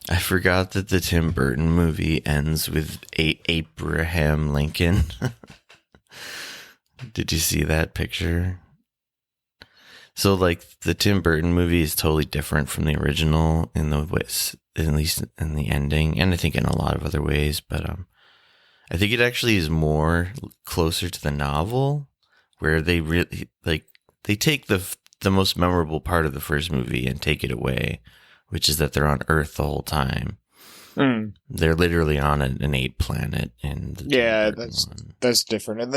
I forgot that the Tim Burton movie ends with Abraham Lincoln. Did you see that picture? So, like, the Tim Burton movie is totally different from the original in the ways, at least in the ending, and I think in a lot of other ways. But I think it actually is more closer to the novel, where they really they take the most memorable part of the first movie and take it away, which is that they're on Earth the whole time. They're literally on an ape planet. That's different. And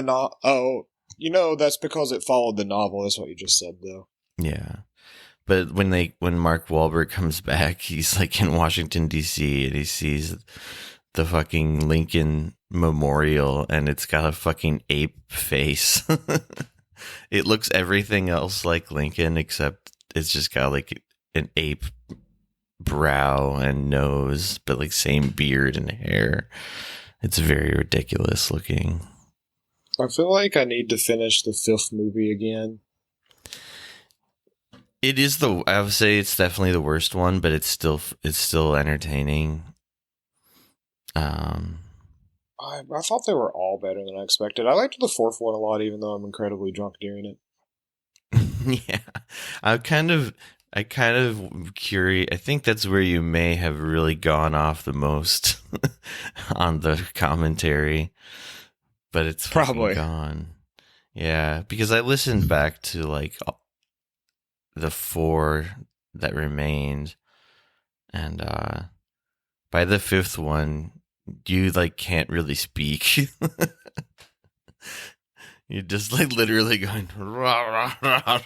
that's because it followed the novel. That's what you just said, though. Yeah, but when Mark Wahlberg comes back, he's like in Washington D.C. and he sees the fucking Lincoln Memorial, and it's got a fucking ape face. It looks everything else like Lincoln, except it's just got like an ape brow and nose, but like same beard and hair. It's very ridiculous looking. I feel like I need to finish the fifth movie again. I would say it's definitely the worst one, but it's still entertaining. I thought they were all better than I expected. I liked the fourth one a lot, even though I'm incredibly drunk during it. Yeah, I kind of curious. I think that's where you may have really gone off the most on the commentary, but it's probably gone. Yeah, because I listened back to like the 4 that remained, and by the 5th one, you like can't really speak. You're just like literally going rah, rah, rah, rah.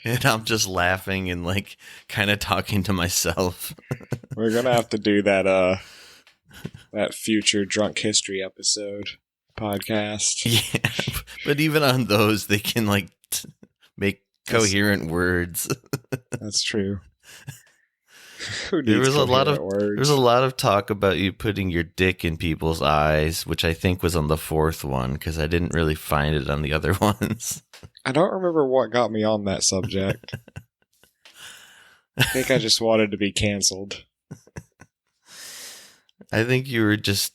And I'm just laughing and like kind of talking to myself. We're gonna have to do that future drunk history episode podcast. Yeah, but even on those, they can like make coherent words. That's true. There was a lot of talk about you putting your dick in people's eyes, which I think was on the 4th one, because I didn't really find it on the other ones. I don't remember what got me on that subject. I think I just wanted to be canceled. I think you were just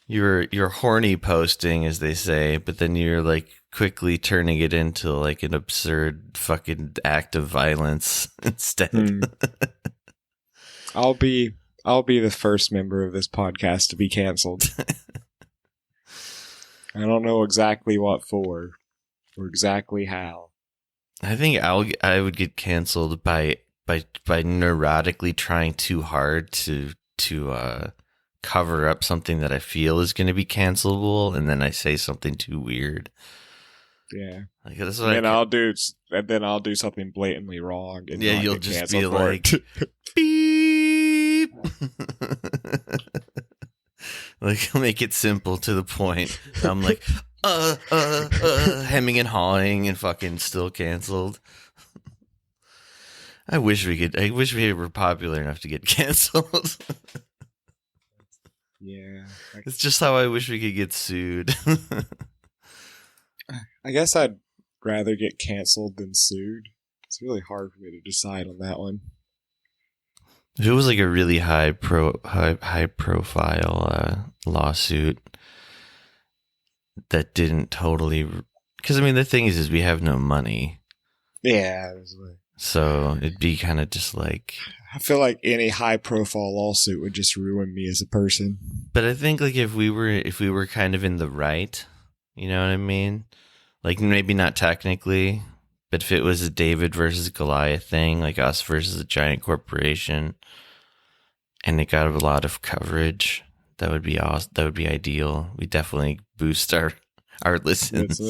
you're horny posting, as they say, but then you're like quickly turning it into like an absurd fucking act of violence instead. I'll be the first member of this podcast to be canceled. I don't know exactly what for or exactly how. I think I would get canceled by neurotically trying too hard to cover up something that I feel is going to be cancelable, and then I say something too weird. Yeah, like, that's what then I'll do something blatantly wrong. And yeah, you'll just be like, beep. Like, make it simple to the point. I'm like, hemming and hawing, and fucking still canceled. I wish we were popular enough to get canceled. Yeah. It's just how I wish we could get sued. I guess I'd rather get canceled than sued. It's really hard for me to decide on that one. If it was like a really high profile lawsuit that didn't totally, because I mean the thing is we have no money. Yeah. So it'd be kind of just like, I feel like any high profile lawsuit would just ruin me as a person. But I think like if we were kind of in the right, you know what I mean? Like maybe not technically, but if it was a David versus Goliath thing, like us versus a giant corporation, and it got a lot of coverage, that would be awesome. That would be ideal. We definitely boost our listens.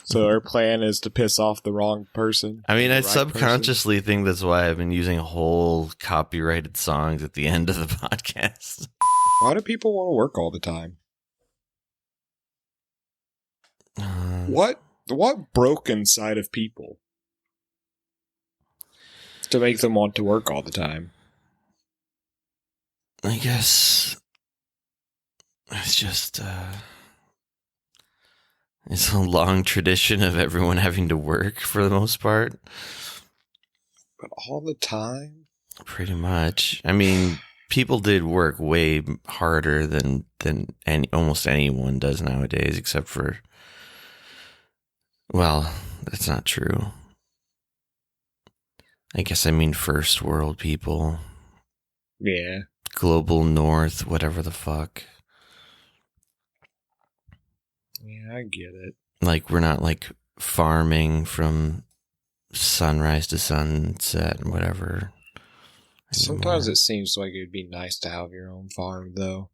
So our plan is to piss off the wrong person. I mean, I subconsciously think that's why I've been using whole copyrighted songs at the end of the podcast. Why do people want to work all the time? What broke inside of people to make them want to work all the time? I guess it's just it's a long tradition of everyone having to work for the most part. But all the time? Pretty much. I mean, people did work way harder than almost anyone does nowadays, except for, well, that's not true. I guess I mean first world people. Yeah. Global North, whatever the fuck. Yeah, I get it. Like, we're not like farming from sunrise to sunset and whatever. Sometimes it seems like it'd be nice to have your own farm, though.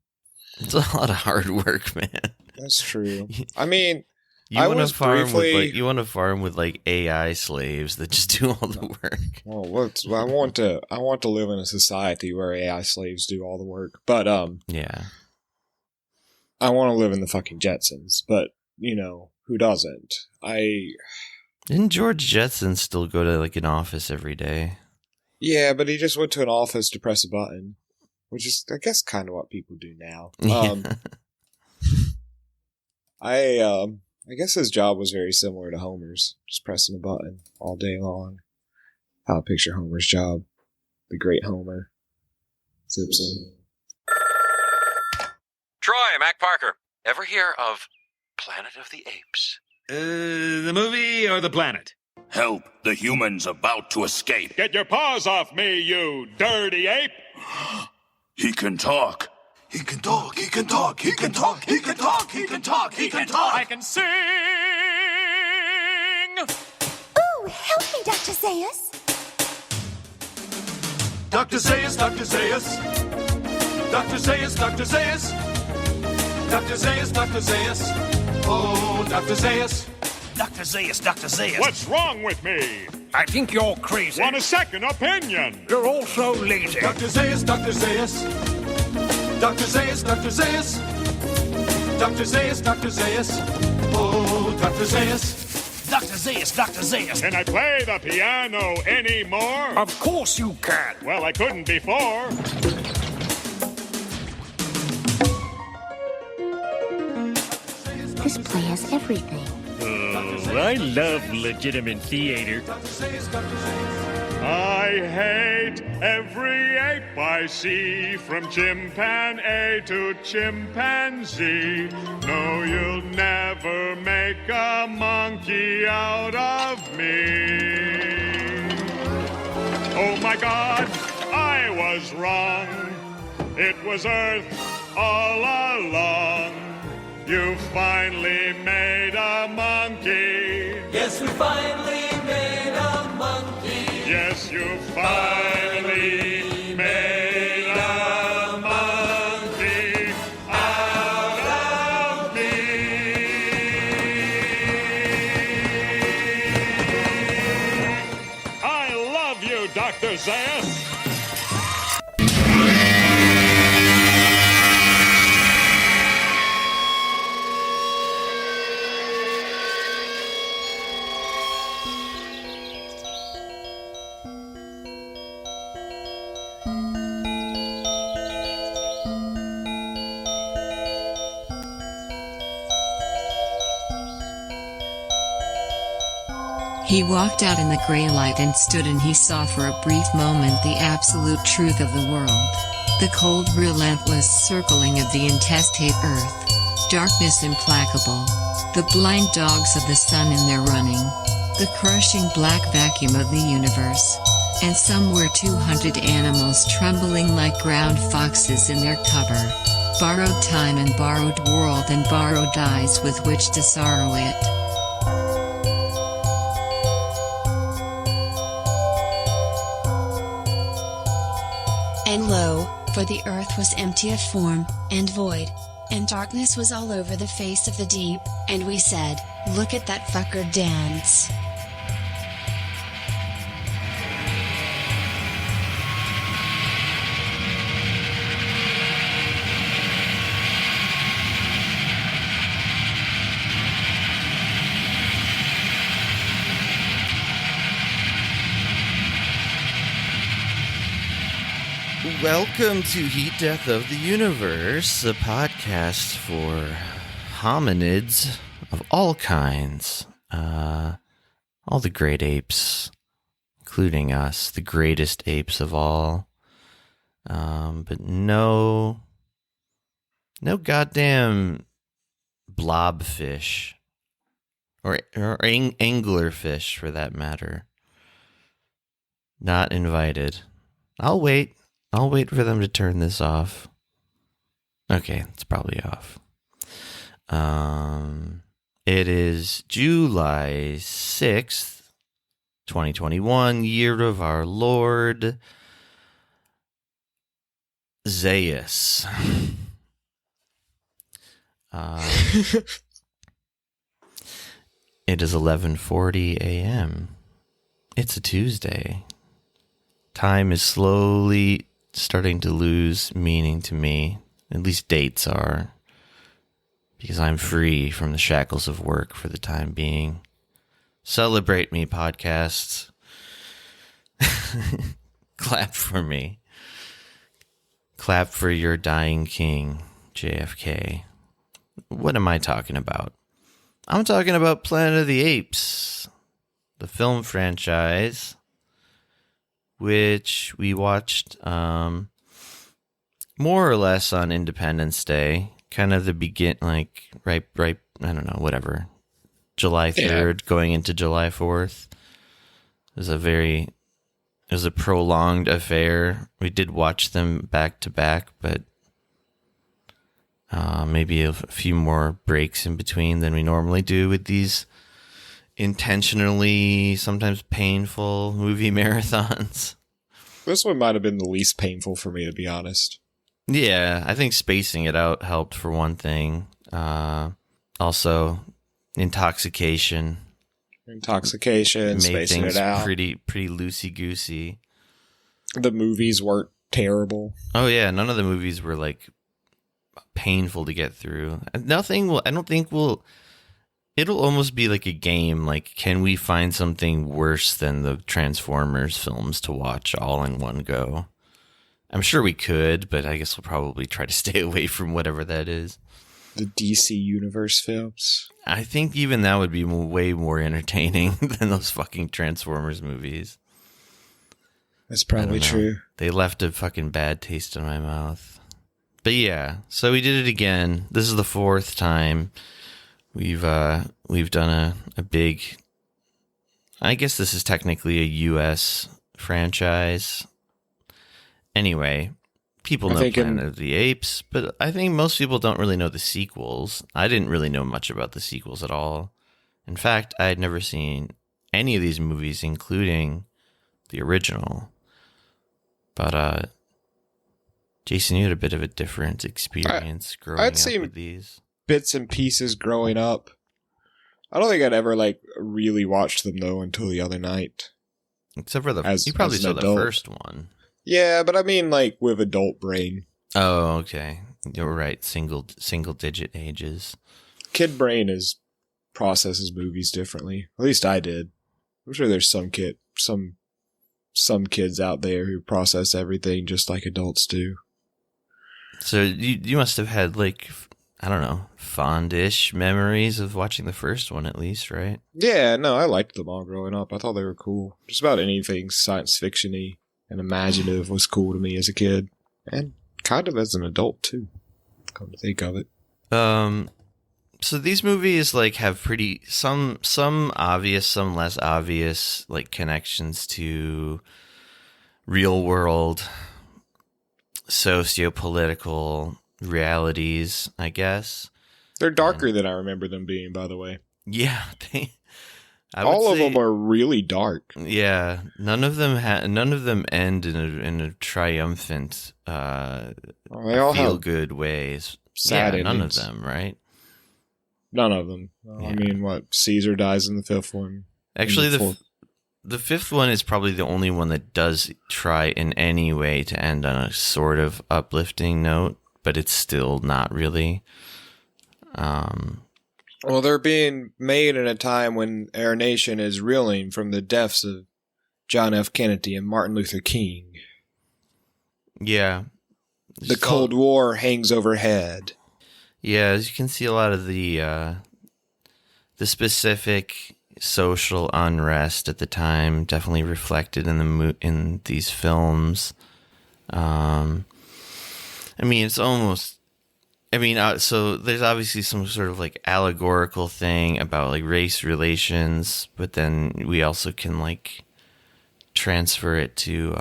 It's a lot of hard work, man. That's true. I mean, you want to farm with like AI slaves that just do all the work. Well, I want to live in a society where AI slaves do all the work, but yeah, I want to live in the fucking Jetsons. But you know, who doesn't? Didn't George Jetson still go to like an office every day? Yeah, but he just went to an office to press a button, which is, I guess, kind of what people do now. I guess his job was very similar to Homer's, just pressing a button all day long. How I picture Homer's job. The great Homer Simpson. Troy, Mac Parker. Ever hear of Planet of the Apes? The movie or the planet? Help, the human's about to escape. Get your paws off me, you dirty ape! He can talk. He can talk, he can talk, he can talk, he can talk, he can talk, he can talk. I can sing! Ooh, help me, Dr. Zaius. Dr. Zaius, Dr. Zaius. Dr. Zaius, Dr. Zaius. Dr. Zaius, Dr. Zaius. Oh, Dr. Zaius. Dr. Zaius, Dr. Zaius. What's wrong with me? I think you're crazy. Want a second opinion? You're also lazy. Dr. Zaius, Dr. Zaius. Dr. Zaius, Dr. Zaius. Dr. Zaius, Dr. Zaius. Oh, Dr. Zaius. Dr. Zaius, Dr. Zaius. Can I play the piano anymore? Of course you can. Well, I couldn't before. This play has everything. Oh, I love legitimate theater. I hate every ape I see, from Chimpan-A to Chimpan-Z. No, you'll never make a monkey out of me. Oh my God, I was wrong. It was Earth all along. You finally made a monkey. Yes, we finally made a monkey. Yes, you finally made a monkey out of me. I love you, Dr. Zaius. He walked out in the gray light and stood, and he saw for a brief moment the absolute truth of the world. The cold, relentless circling of the intestate earth. Darkness implacable. The blind dogs of the sun in their running. The crushing black vacuum of the universe. And somewhere 200 animals trembling like ground foxes in their cover. Borrowed time and borrowed world and borrowed eyes with which to sorrow it. And lo, for the earth was empty of form, and void, and darkness was all over the face of the deep, and we said, look at that fucker dance. Welcome to Heat Death of the Universe, a podcast for hominids of all kinds. All the great apes, including us, the greatest apes of all. But no goddamn blobfish or anglerfish for that matter. Not invited. I'll wait for them to turn this off. Okay, it's probably off. It is July 6th, 2021, year of our Lord Zeus. It is 11:40 a.m. It's a Tuesday. Time is slowly starting to lose meaning to me. At least dates are. Because I'm free from the shackles of work for the time being. Celebrate me, podcasts. Clap for me. Clap for your dying king, JFK. What am I talking about? I'm talking about Planet of the Apes, the film franchise, which we watched more or less on Independence Day. Kind of the right, I don't know, whatever. July 3rd going into July 4th. It was a prolonged affair. We did watch them back to back, but maybe a few more breaks in between than we normally do with these intentionally, sometimes painful movie marathons. This one might have been the least painful for me, to be honest. Yeah, I think spacing it out helped for one thing. Also, intoxication. Spacing it out. Pretty loosey-goosey. The movies weren't terrible. Oh yeah, none of the movies were like painful to get through. It'll almost be like a game. Like, can we find something worse than the Transformers films to watch all in one go? I'm sure we could, but I guess we'll probably try to stay away from whatever that is. The DC Universe films. I think even that would be way more entertaining than those fucking Transformers movies. That's probably true. They left a fucking bad taste in my mouth. But yeah, so we did it again. This is the fourth time we've done a big. I guess this is technically a U.S. franchise. Anyway, people know Planet of the Apes, but I think most people don't really know the sequels. I didn't really know much about the sequels at all. In fact, I had never seen any of these movies, including the original. But Jason, you had a bit of a different experience growing up with these. Bits and pieces growing up. I don't think I'd ever really watched them though until the other night. Except for you probably saw the first one. Yeah, but I mean with adult brain. Oh, okay. You're right. Single digit ages. Kid brain processes movies differently. At least I did. I'm sure there's some kids out there who process everything just like adults do. So you must have had I don't know, fondish memories of watching the first one at least, right? Yeah, no, I liked them all growing up. I thought they were cool. Just about anything science fiction-y and imaginative was cool to me as a kid. And kind of as an adult too, come to think of it. So these movies have pretty some obvious, some less obvious connections to real world socio-political realities, I guess. They're darker than I remember them being, by the way. Yeah, all of them are really dark. Yeah, none of them end in a triumphant, they all feel have good ways. Sad endings. None of them, right? None of them. Yeah. I mean, Caesar dies in the fifth one. Actually, the fifth one is probably the only one that does try in any way to end on a sort of uplifting note, but it's still not really. Well, they're being made at a time when our nation is reeling from the deaths of John F. Kennedy and Martin Luther King. Yeah. The Cold War hangs overhead. Yeah, as you can see, a lot of the specific social unrest at the time, definitely reflected in in these films. I mean, it's almost. I mean, so there's obviously some sort of like allegorical thing about like race relations, but then we also can like transfer it to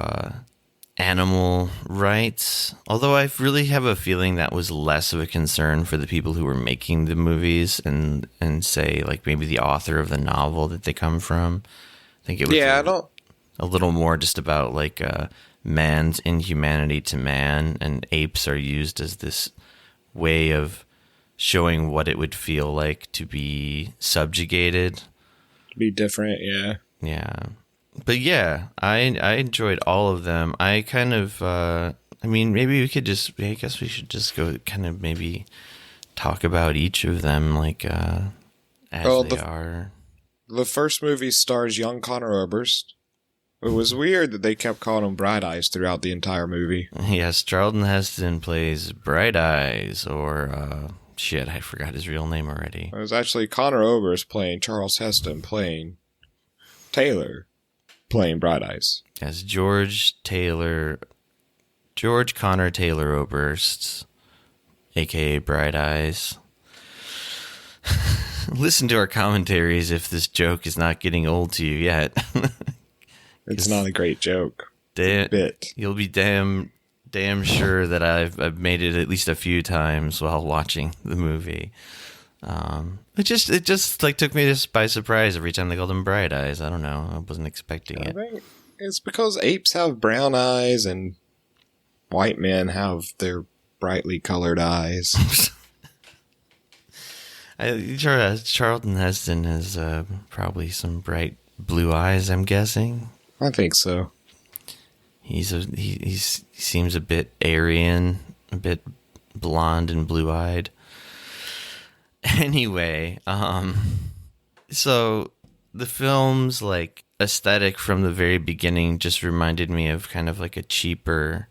animal rights. Although I really have a feeling that was less of a concern for the people who were making the movies and say like maybe the author of the novel that they come from. I think it was a little more just about like man's inhumanity to man, and apes are used as this way of showing what it would feel like to be subjugated. Be different, yeah. Yeah. But yeah, I enjoyed all of them. I kind of, I mean, maybe we could just, I guess we should just go kind of maybe talk about each of them like as they are. The first movie stars young Connor Oberst. It was weird that they kept calling him Bright Eyes throughout the entire movie. Yes, Charlton Heston plays Bright Eyes, or, shit, I forgot his real name already. It was actually Connor Oberst playing Charles Heston, playing Taylor, playing Bright Eyes. As George Connor Taylor Oberst, a.k.a. Bright Eyes. Listen to our commentaries if this joke is not getting old to you yet. It's not a great joke. Bit. You'll be damn sure that I've made it at least a few times while watching the movie. It just like took me just by surprise every time they called him Bright Eyes. I don't know. I wasn't expecting it. I think it's because apes have brown eyes and white men have their brightly colored eyes. Charlton Heston has probably some bright blue eyes, I'm guessing. I think so. He seems a bit Aryan, a bit blonde and blue-eyed. Anyway, so the film's like aesthetic from the very beginning just reminded me of kind of like a cheaper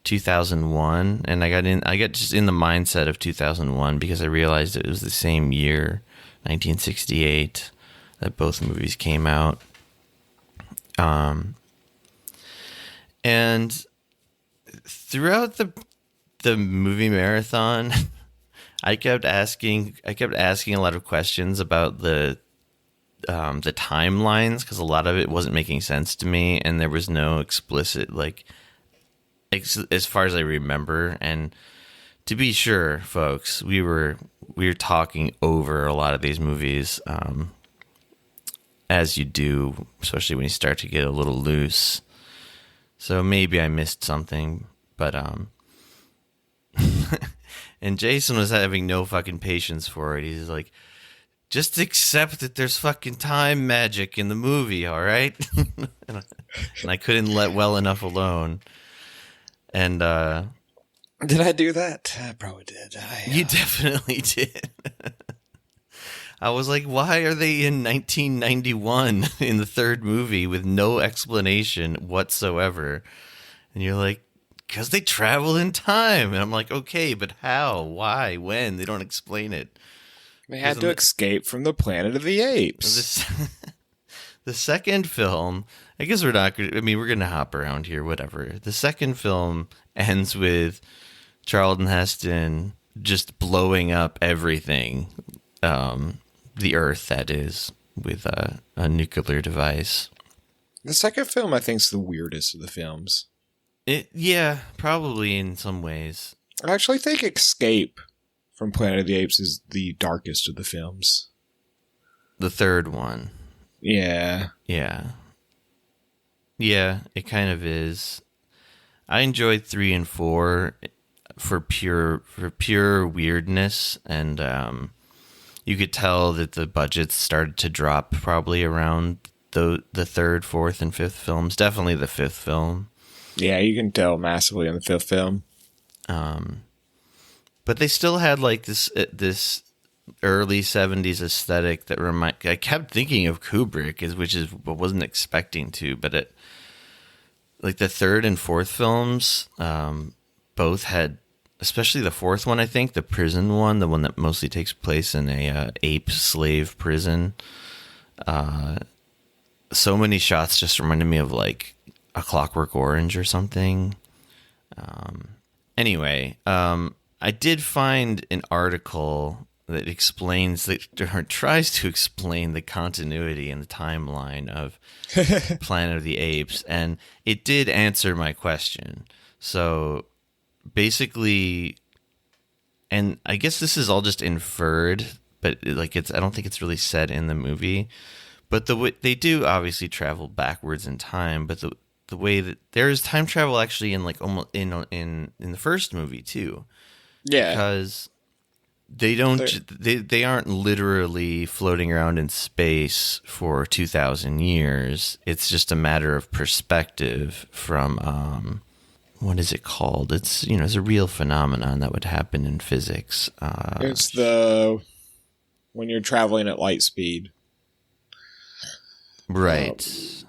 2001, and I got just in the mindset of 2001 because I realized it was the same year, 1968, that both movies came out. And throughout the movie marathon, I kept asking a lot of questions about the timelines, because a lot of it wasn't making sense to me, and there was no explicit like as far as I remember. And to be sure, folks, we were talking over a lot of these movies, as you do, especially when you start to get a little loose. So maybe I missed something, but and Jason was having no fucking patience for it. He's like, just accept that there's fucking time magic in the movie, all right? and I couldn't let well enough alone. And did I do that? I probably did. You definitely did. I was like, why are they in 1991 in the third movie with no explanation whatsoever? And you're like, because they travel in time. And I'm like, okay, but how? Why? When? They don't explain it. They had to escape from the planet of the apes. The second film, I guess we're not going to, I mean, we're going to hop around here, whatever. The second film ends with Charlton Heston just blowing up everything. The Earth, that is, with a nuclear device. The second film, I think, is the weirdest of the films. Yeah, probably in some ways. I actually think Escape from Planet of the Apes is the darkest of the films. The third one. Yeah. Yeah. Yeah, it kind of is. I enjoyed 3 and 4 for pure weirdness, and you could tell that the budgets started to drop probably around the third, fourth, and fifth films. Definitely the fifth film. Yeah, you can tell massively in the fifth film. But they still had like this early 70s aesthetic that I kept thinking of Kubrick, which is what I wasn't expecting to, but like the third and fourth films both had, especially the fourth one, I think, the prison one, the one that mostly takes place in a ape slave prison. So many shots just reminded me of like A Clockwork Orange or something. Anyway, I did find an article that explains or tries to explain the continuity and the timeline of Planet of the Apes, and it did answer my question. So basically, and I guess this is all just inferred, but like I don't think it's really said in the movie. But they do obviously travel backwards in time, but the way that there is time travel actually in like almost in the first movie too. Yeah, because they aren't literally floating around in space for 2,000 years. It's just a matter of perspective from what is it called? It's it's a real phenomenon that would happen in physics. It's when you're traveling at light speed. Right.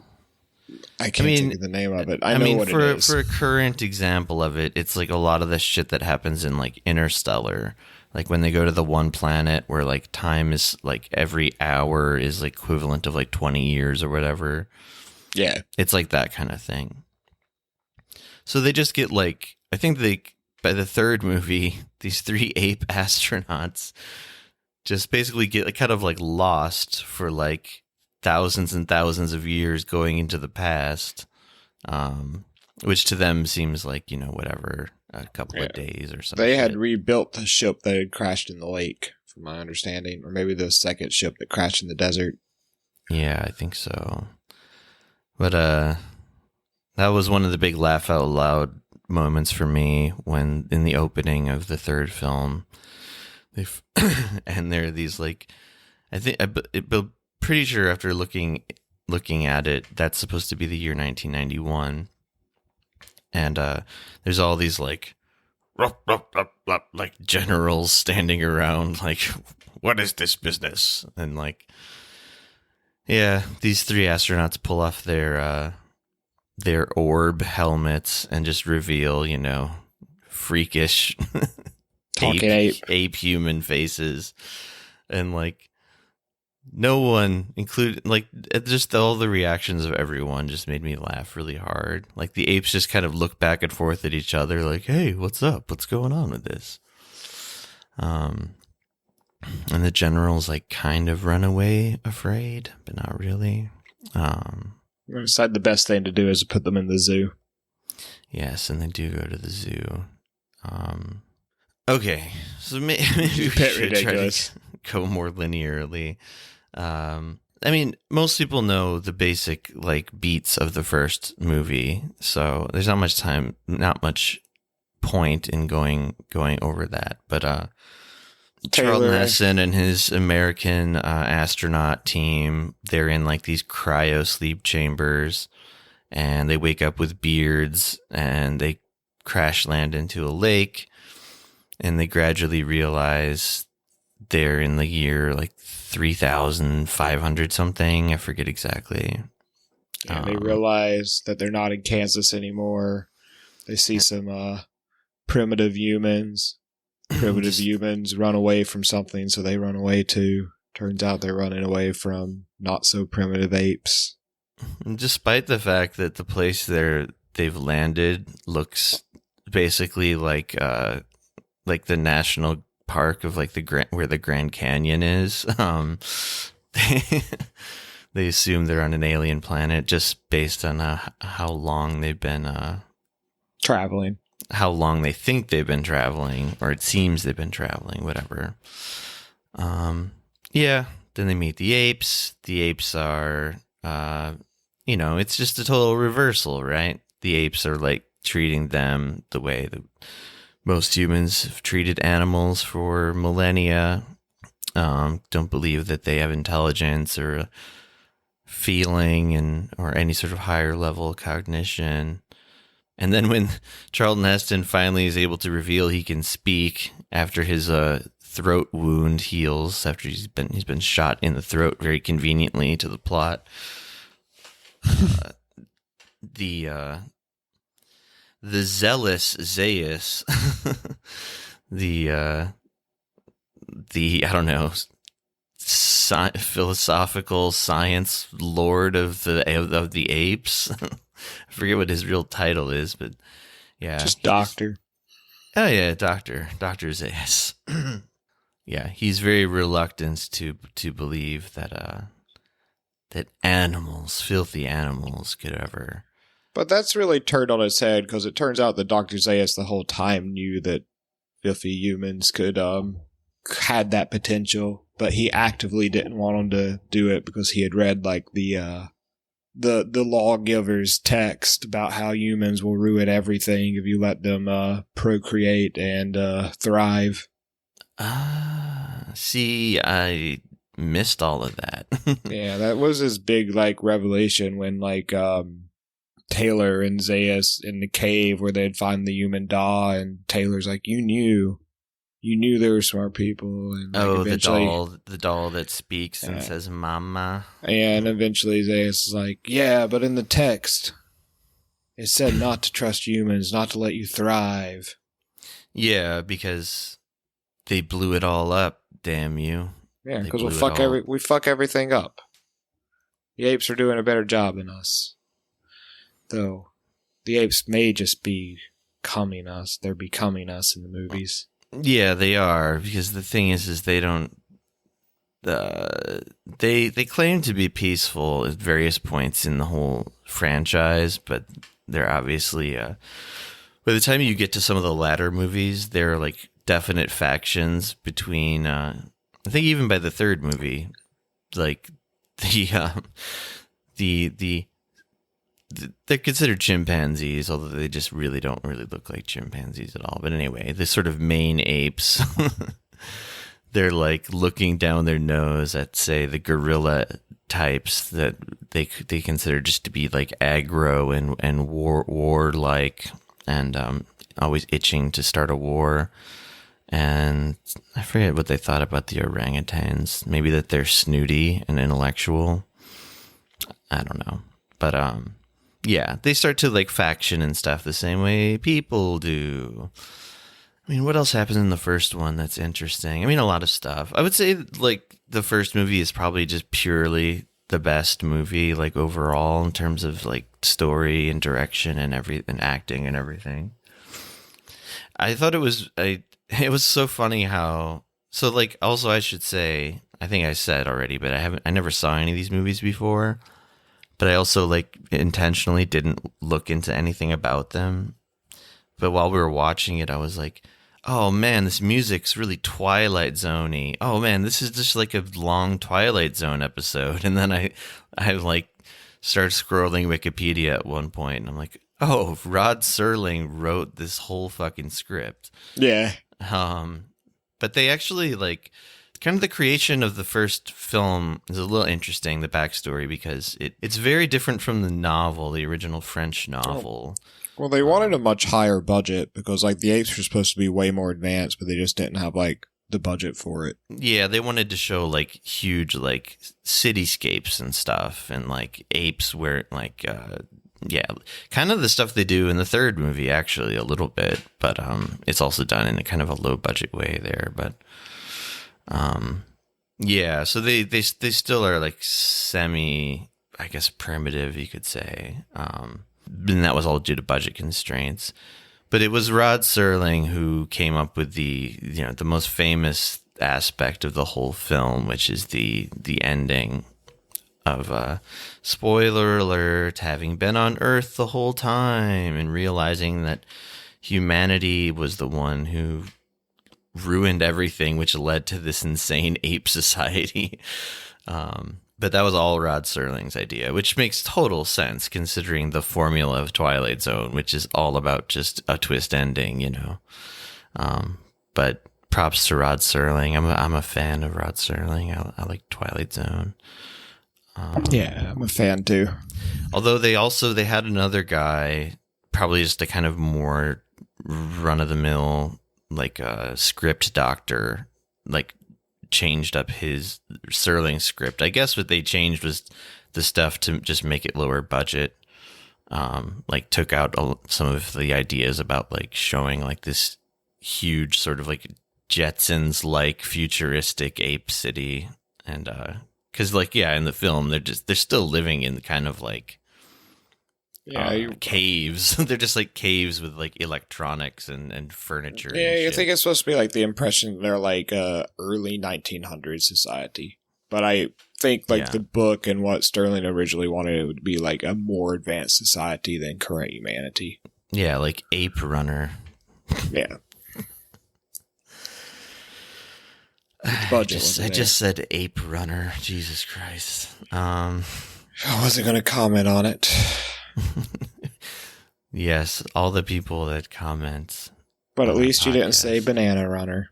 I can't think of the name of it. I know what it is. For a current example of it, it's like a lot of the shit that happens in like Interstellar. Like when they go to the one planet where like time is like every hour is like equivalent of like 20 years or whatever. Yeah. It's like that kind of thing. So they just get like, I think by the third movie, these 3 ape astronauts just basically get like kind of like lost for like thousands and thousands of years going into the past, which to them seems like, whatever, a couple of days or something. They had rebuilt the ship that had crashed in the lake, from my understanding, or maybe the second ship that crashed in the desert. Yeah, I think so. But that was one of the big laugh out loud moments for me when in the opening of the third film, and there are these like, I think pretty sure after looking at it, that's supposed to be the year 1991, and there's all these like generals standing around like, what is this business? And like, yeah, these 3 astronauts pull off their orb helmets and just reveal, freakish talking ape human faces, and like no one, including like just all the reactions of everyone, just made me laugh really hard. Like the apes just kind of look back and forth at each other, like, "Hey, what's up? What's going on with this?" And the generals like kind of run away afraid, but not really. We decided the best thing to do is to put them in the zoo. Yes, and they do go to the zoo. Okay, so maybe we should ridiculous. Try to go more linearly. I mean, most people know the basic like beats of the first movie, so there's not much point in going over that. But Charlton Heston and his American astronaut team, they're in like these cryo sleep chambers, and they wake up with beards, and they crash land into a lake, and they gradually realize they're in the year like 3,500 something. I forget exactly. And they realize that they're not in Kansas anymore. They see some primitive humans. Primitive humans run away from something, so they run away too. Turns out they're running away from not so primitive apes. Despite the fact that the place they've landed looks basically like the national park of like where the Grand Canyon is. They assume they're on an alien planet just based on how long they've been traveling. How long they think they've been traveling, or it seems they've been traveling, whatever. Yeah, then they meet the apes. The apes are, it's just a total reversal, right? The apes are like treating them the way that most humans have treated animals for millennia. Don't believe that they have intelligence or feeling or any sort of higher level cognition. And then when Charlton Heston finally is able to reveal he can speak after his throat wound heals, after he's been shot in the throat very conveniently to the plot, the zealous Zaius, the I don't know, philosophical science lord of the apes. I forget what his real title is, but yeah, just doctor. Oh yeah, Dr. Zayas. Yeah, he's very reluctant to believe that that animals, filthy animals, could ever. But that's really turned on its head, because it turns out that Dr. Zayas the whole time knew that filthy humans could had that potential, but he actively didn't want them to do it because he had read like the lawgiver's text about how humans will ruin everything if you let them procreate and thrive. See, I missed all of that. Yeah, that was his big like revelation when like Taylor and Zayas in the cave where they'd find the human doll, and Taylor's like, you knew they were smart people. And like, the doll that speaks and says "mama." And eventually Zayas is like, yeah, but in the text it said not to trust humans, not to let you thrive. Yeah, because they blew it all up. Damn you! Yeah, because we fuck everything up. The apes are doing a better job than us, though. The apes may just be becoming us. They're becoming us in the movies. Yeah, they are, because the thing is they don't. They claim to be peaceful at various points in the whole franchise, but they're obviously. By the time you get to some of the latter movies, they're like definite factions between. I think even by the third movie, like they're considered chimpanzees, although they just don't really look like chimpanzees at all. But anyway, the sort of main apes, they're like looking down their nose at, say, the gorilla types that they consider just to be like aggro and warlike and always itching to start a war. And I forget what they thought about the orangutans. Maybe that they're snooty and intellectual. I don't know. But yeah, they start to like faction and stuff the same way people do. I mean, what else happens in the first one that's interesting? I mean, a lot of stuff. I would say like the first movie is probably just purely the best movie, like overall in terms of like story and direction and acting and everything. I thought it was so funny how. So like, also I should say, I think I said already, but I never saw any of these movies before. But I also like intentionally didn't look into anything about them. But while we were watching it, I was like, oh man, this music's really Twilight Zone-y. Oh man, this is just like a long Twilight Zone episode. And then I like started scrolling Wikipedia at one point, and I'm like, oh, Rod Serling wrote this whole fucking script. Yeah. But they actually like kind of the creation of the first film is a little interesting, the backstory, because it's very different from the novel, the original French novel. Well, they wanted a much higher budget because like the apes were supposed to be way more advanced, but they just didn't have like the budget for it. Yeah, they wanted to show like huge like cityscapes and stuff, and like apes where like yeah, kind of the stuff they do in the third movie actually a little bit, but it's also done in a kind of a low budget way there, but yeah, so they still are like semi, I guess, primitive, you could say. And that was all due to budget constraints. But it was Rod Serling who came up with the most famous aspect of the whole film, which is the ending of spoiler alert, having been on Earth the whole time and realizing that humanity was the one who ruined everything, which led to this insane ape society. But that was all Rod Serling's idea, which makes total sense considering the formula of Twilight Zone, which is all about just a twist ending, you know. But props to Rod Serling. I'm a fan of Rod Serling. I like Twilight Zone. Yeah, I'm a fan too. Although they had another guy, probably just a kind of more run of the mill, like a script doctor, like changed up his Serling script. I guess what they changed was the stuff to just make it lower budget. Like took out some of the ideas about like showing like this huge sort of like Jetsons like futuristic ape city, And because like in the film they're still living in kind of like caves. They're just like caves with like electronics and furniture. Yeah, and I shit. think it's supposed to be like the impression they're like early 1900s society. But I think like the book and what Sterling originally wanted it would be like a more advanced society than current humanity. Yeah, like Ape Runner. Yeah. I just said Ape Runner. Jesus Christ. I wasn't going to comment on it. Yes, all the people that comment. But at least you didn't say Banana Runner.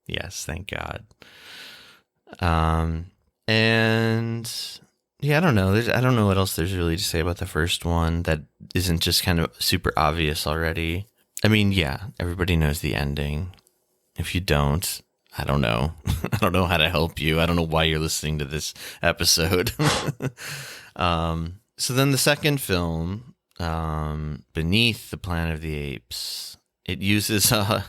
Yes, thank God. And yeah, I don't know. I don't know what else there's really to say about the first one that isn't just kind of super obvious already. I mean, yeah, everybody knows the ending. If you don't, I don't know. I don't know how to help you. I don't know why you're listening to this episode. So then the second film, Beneath the Planet of the Apes, it uses a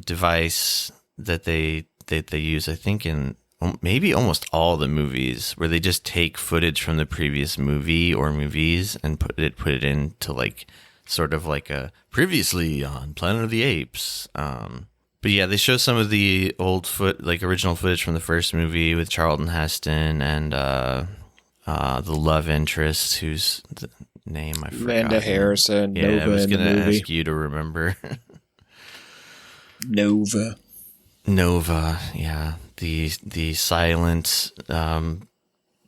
device that they use, I think, in maybe almost all the movies, where they just take footage from the previous movie or movies and put it into like sort of like a previously on Planet of the Apes. But yeah, they show some of the old original footage from the first movie with Charlton Heston and the love interest, whose name I forgot. Amanda Harrison. Yeah, Nova I was in the going to movie. ask you to remember. Nova, yeah, the silent,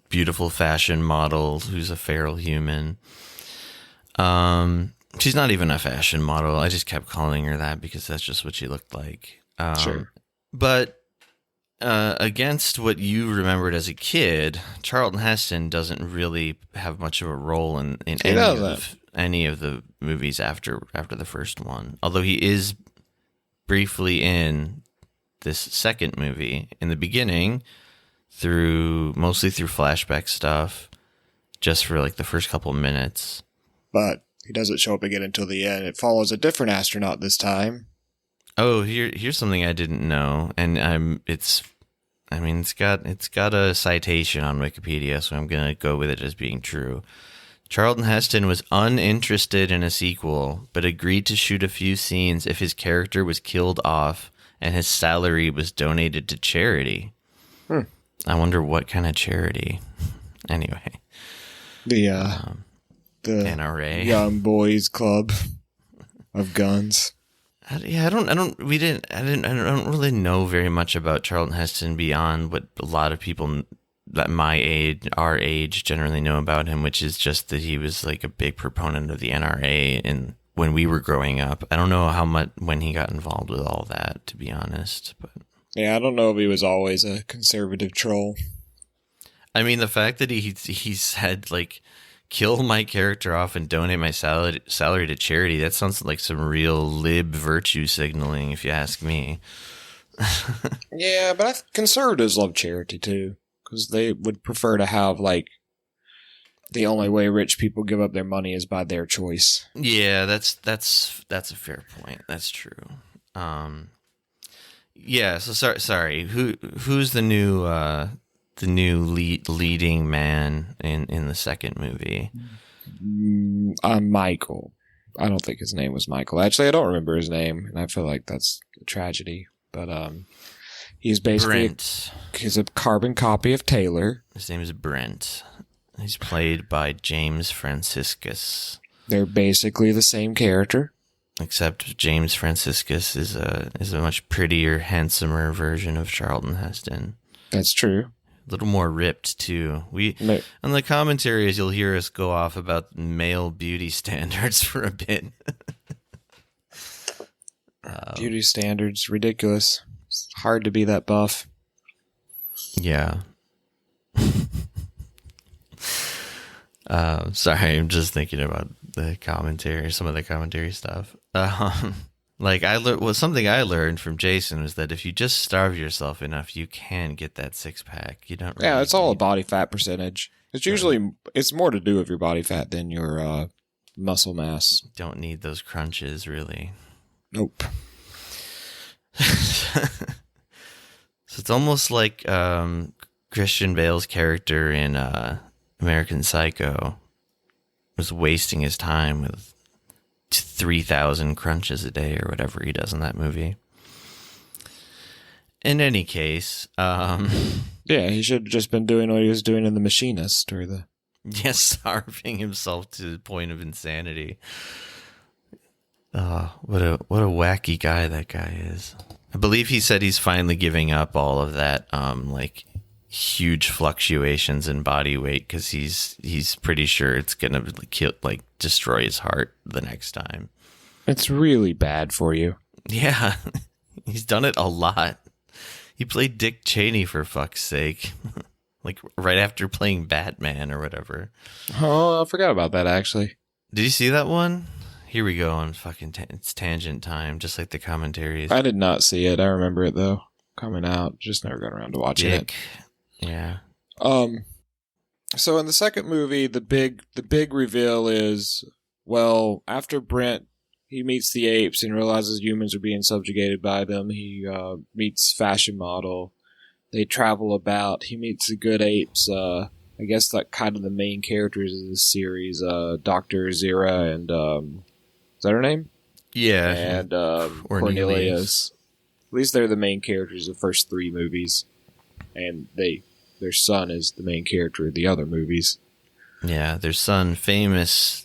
beautiful fashion model who's a feral human. She's not even a fashion model. I just kept calling her that because that's just what she looked like. Sure. But against what you remembered as a kid, Charlton Heston doesn't really have much of a role in any of the movies after the first one. Although he is briefly in this second movie in the beginning, mostly through flashback stuff, just for like the first couple minutes. But he doesn't show up again until the end. It follows a different astronaut this time. Oh, here's something I didn't know, and it's got a citation on Wikipedia, so I'm gonna go with it as being true. Charlton Heston was uninterested in a sequel, but agreed to shoot a few scenes if his character was killed off and his salary was donated to charity. I wonder what kind of charity. Anyway, the NRA, Young Boys Club of Guns. I don't really know very much about Charlton Heston beyond what a lot of people that our age generally know about him, which is just that he was like a big proponent of the NRA when we were growing up. I don't know how much when he got involved with all that, to be honest. But yeah, I don't know if he was always a conservative troll. I mean, the fact that he said like, kill my character off and donate my salary to charity, that sounds like some real lib virtue signaling, if you ask me. Yeah, but conservatives love charity too, because they would prefer to have like the only way rich people give up their money is by their choice. Yeah, that's a fair point. That's true. Yeah. So sorry. Who's the new leading man in the second movie? Michael. I don't think his name was Michael. Actually, I don't remember his name, and I feel like that's a tragedy. But he's basically he's a carbon copy of Taylor. His name is Brent. He's played by James Franciscus. They're basically the same character, except James Franciscus is a much prettier, handsomer version of Charlton Heston. That's true. A little more ripped too. On the commentaries, you'll hear us go off about male beauty standards for a bit. Beauty standards, ridiculous. It's hard to be that buff. Yeah. Sorry, I'm just thinking about the commentary, some of the commentary stuff. Something I learned from Jason was that if you just starve yourself enough, you can get that 6-pack. You don't. Yeah, it's all a body fat percentage. It's more to do with your body fat than your muscle mass. Don't need those crunches, really. Nope. So it's almost like Christian Bale's character in American Psycho was wasting his time with 3,000 crunches a day or whatever he does in that movie. In any case, yeah, he should have just been doing what he was doing in The Machinist or the. Yes, starving himself to the point of insanity. What a wacky guy that guy is. I believe he said he's finally giving up all of that, like huge fluctuations in body weight because he's pretty sure it's gonna destroy his heart the next time. It's really bad for you. Yeah, he's done it a lot. He played Dick Cheney for fuck's sake. Like right after playing Batman or whatever. Oh, I forgot about that actually. Did you see that one? Here we go on fucking it's tangent time, just like the commentaries. I did not see it. I remember it though coming out. Just never got around to watching it. Yeah. So in the second movie, the big reveal is, well, after Brent he meets the apes and realizes humans are being subjugated by them. He meets fashion model. They travel about. He meets the good apes. I guess like kind of the main characters of this series. Dr. Zira and is that her name? Yeah. And Cornelius. At least they're the main characters of the first 3 movies, and their son is the main character of the other movies. Yeah, their son famous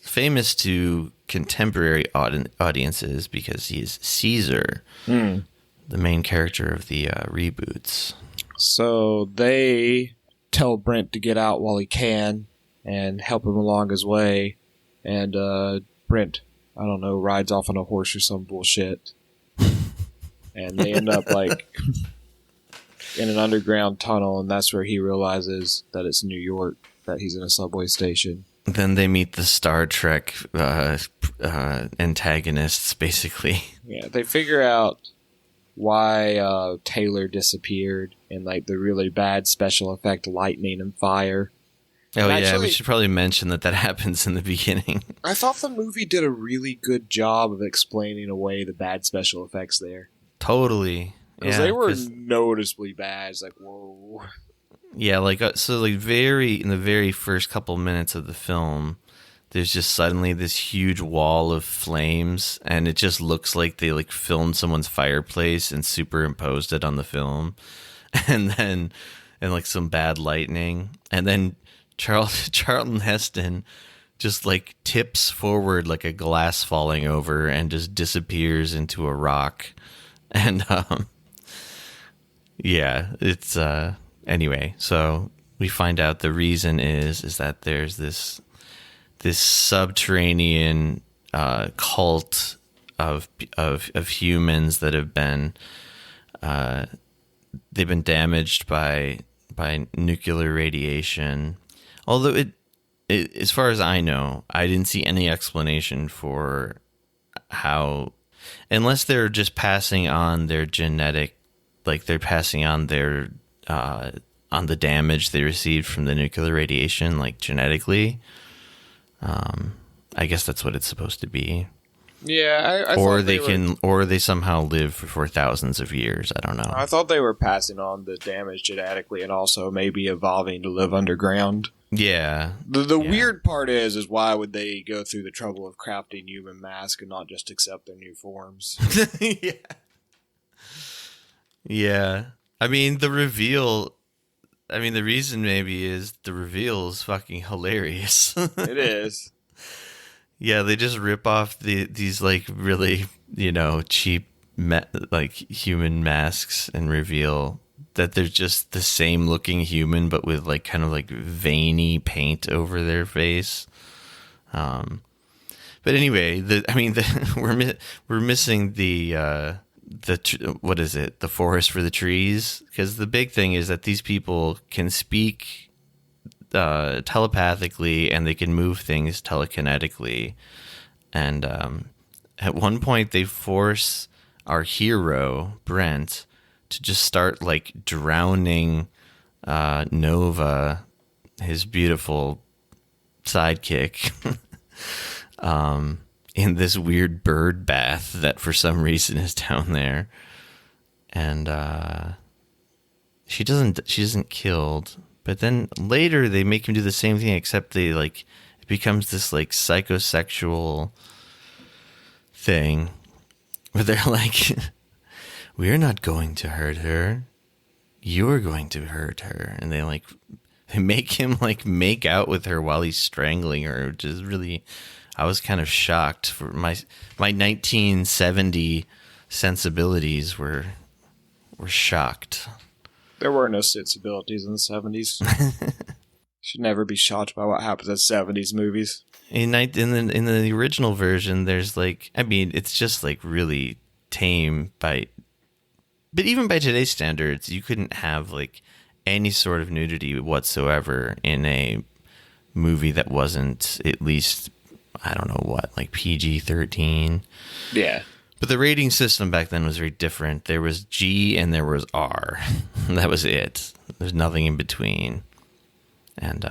to contemporary audiences because he's Caesar, the main character of the reboots. So they tell Brent to get out while he can and help him along his way. And Brent, I don't know, rides off on a horse or some bullshit. And they end up like in an underground tunnel, and that's where he realizes that it's New York, that he's in a subway station. Then they meet the Star Trek antagonists, basically. Yeah, they figure out why Taylor disappeared and like the really bad special effect lightning and fire. Oh, and yeah, we should probably mention that happens in the beginning. I thought the movie did a really good job of explaining away the bad special effects there. Totally. Because they were noticeably bad. It's like, whoa. Yeah, like, so like in the very first couple minutes of the film, there's just suddenly this huge wall of flames, and it just looks like they like filmed someone's fireplace and superimposed it on the film. And like some bad lightning. And then Charlton Heston just like tips forward like a glass falling over and just disappears into a rock. And yeah, it's anyway, so we find out the reason is that there's this subterranean cult of humans that have been they've been damaged by nuclear radiation. Although it as far as I know, I didn't see any explanation for how, unless they're just passing on their genetic, like they're passing on their on the damage they received from the nuclear radiation, like genetically. I guess that's what it's supposed to be. Yeah, I or they somehow live for thousands of years. I don't know. I thought they were passing on the damage genetically and also maybe evolving to live underground. Yeah. The weird part is why would they go through the trouble of crafting human masks and not just accept their new forms? Yeah. Yeah. I mean, the reason maybe is the reveal is fucking hilarious. It is. Yeah, they just rip off these like really, cheap like human masks and reveal that they're just the same looking human but with like kind of like veiny paint over their face. But anyway, we're missing the what is it? The forest for the trees, because the big thing is that these people can speak telepathically and they can move things telekinetically, and at one point they force our hero Brent to just start like drowning Nova, his beautiful sidekick, in this weird bird bath that for some reason is down there. And she isn't killed, but then later they make him do the same thing, except they like it becomes this like psychosexual thing where they're like, we're not going to hurt her, you're going to hurt her, and they make him like make out with her while he's strangling her, which is really, I was kind of shocked. For my 1970 sensibilities were shocked. There were no sensibilities in the 70s. Should never be shocked by what happens in 70s movies. In the original version, there's like, I mean, it's just like really tame but even by today's standards, you couldn't have like any sort of nudity whatsoever in a movie that wasn't at least, I don't know what, like PG-13. Yeah. But the rating system back then was very different. There was G and there was R. That was it. There's nothing in between. And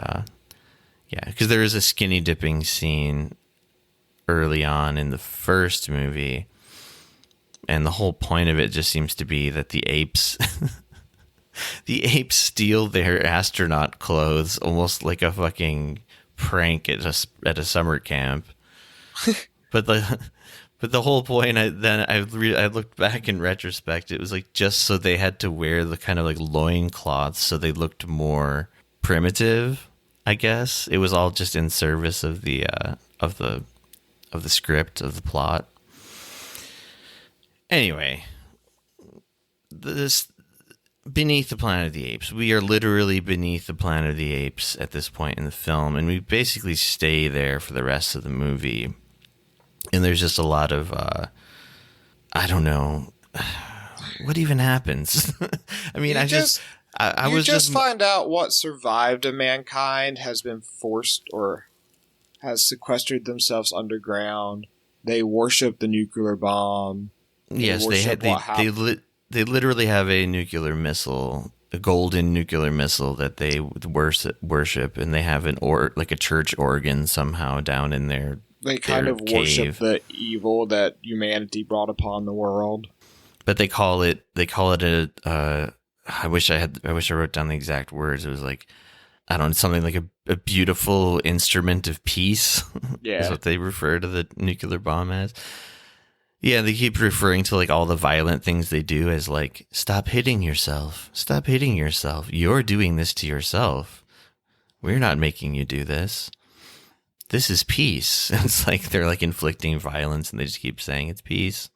yeah, because there is a skinny dipping scene early on in the first movie. And the whole point of it just seems to be that the apes steal their astronaut clothes almost like a fucking prank at a summer camp. But the whole point, I looked back in retrospect, it was like just so they had to wear the kind of like loincloths so they looked more primitive, I guess. It was all just in service of the script, of the plot. Anyway, this beneath the Planet of the Apes. We are literally beneath the Planet of the Apes at this point in the film, and we basically stay there for the rest of the movie. And there's just a lot of, I don't know, what even happens? I mean, you just find out what survived of mankind has been forced or has sequestered themselves underground. They worship the nuclear bomb. Yes, they literally have a nuclear missile, a golden nuclear missile that they worship, and they have a church organ somehow down in there. They kind of worship the evil that humanity brought upon the world. But they call it I wish I wrote down the exact words. It was like, I don't know, something like a beautiful instrument of peace. Yeah. Is what they refer to the nuclear bomb as. Yeah, they keep referring to like all the violent things they do as like, stop hitting yourself. Stop hitting yourself. You're doing this to yourself. We're not making you do this. This is peace. It's like they're like inflicting violence and they just keep saying it's peace.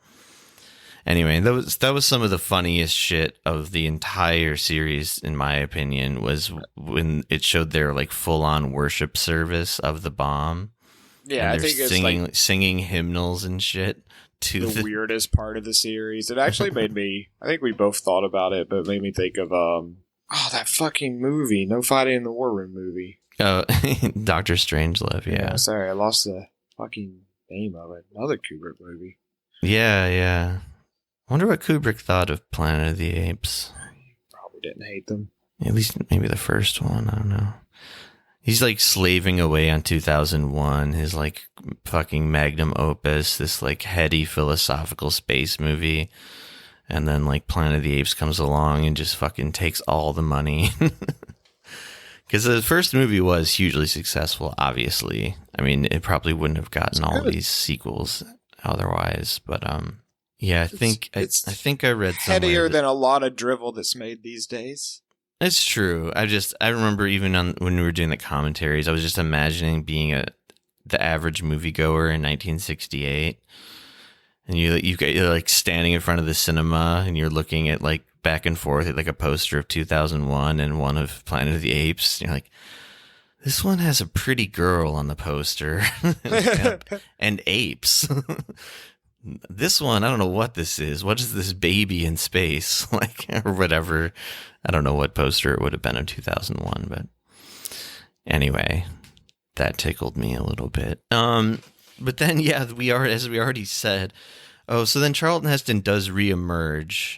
Anyway, that was some of the funniest shit of the entire series, in my opinion, was when it showed their like full on worship service of the bomb. Yeah, I think it's singing hymnals and shit. The weirdest part of the series. It actually made me, I think we both thought about it, but it made me think of that fucking movie, No Fighting in the War Room movie. Oh, Dr. Strangelove, yeah. Sorry, I lost the fucking name of it. Another Kubrick movie. Yeah. I wonder what Kubrick thought of Planet of the Apes. Probably didn't hate them. At least maybe the first one, I don't know. He's like slaving away on 2001, his like fucking magnum opus, this like heady philosophical space movie. And then like Planet of the Apes comes along and just fucking takes all the money. Because the first movie was hugely successful, obviously. I mean, it probably wouldn't have gotten all these sequels otherwise. But yeah, I think I read somewhere headier than a lot of drivel that's made these days. It's true. I remember even when we were doing the commentaries, I was just imagining being the average moviegoer in 1968, and you're like standing in front of the cinema and you're looking at like back and forth at like a poster of 2001 and one of Planet of the Apes. And you're like, this one has a pretty girl on the poster and apes. This one, I don't know what this is. What is this baby in space? Like, or whatever. I don't know what poster it would have been in 2001, but anyway, that tickled me a little bit. But then, yeah, as we already said, so then Charlton Heston does reemerge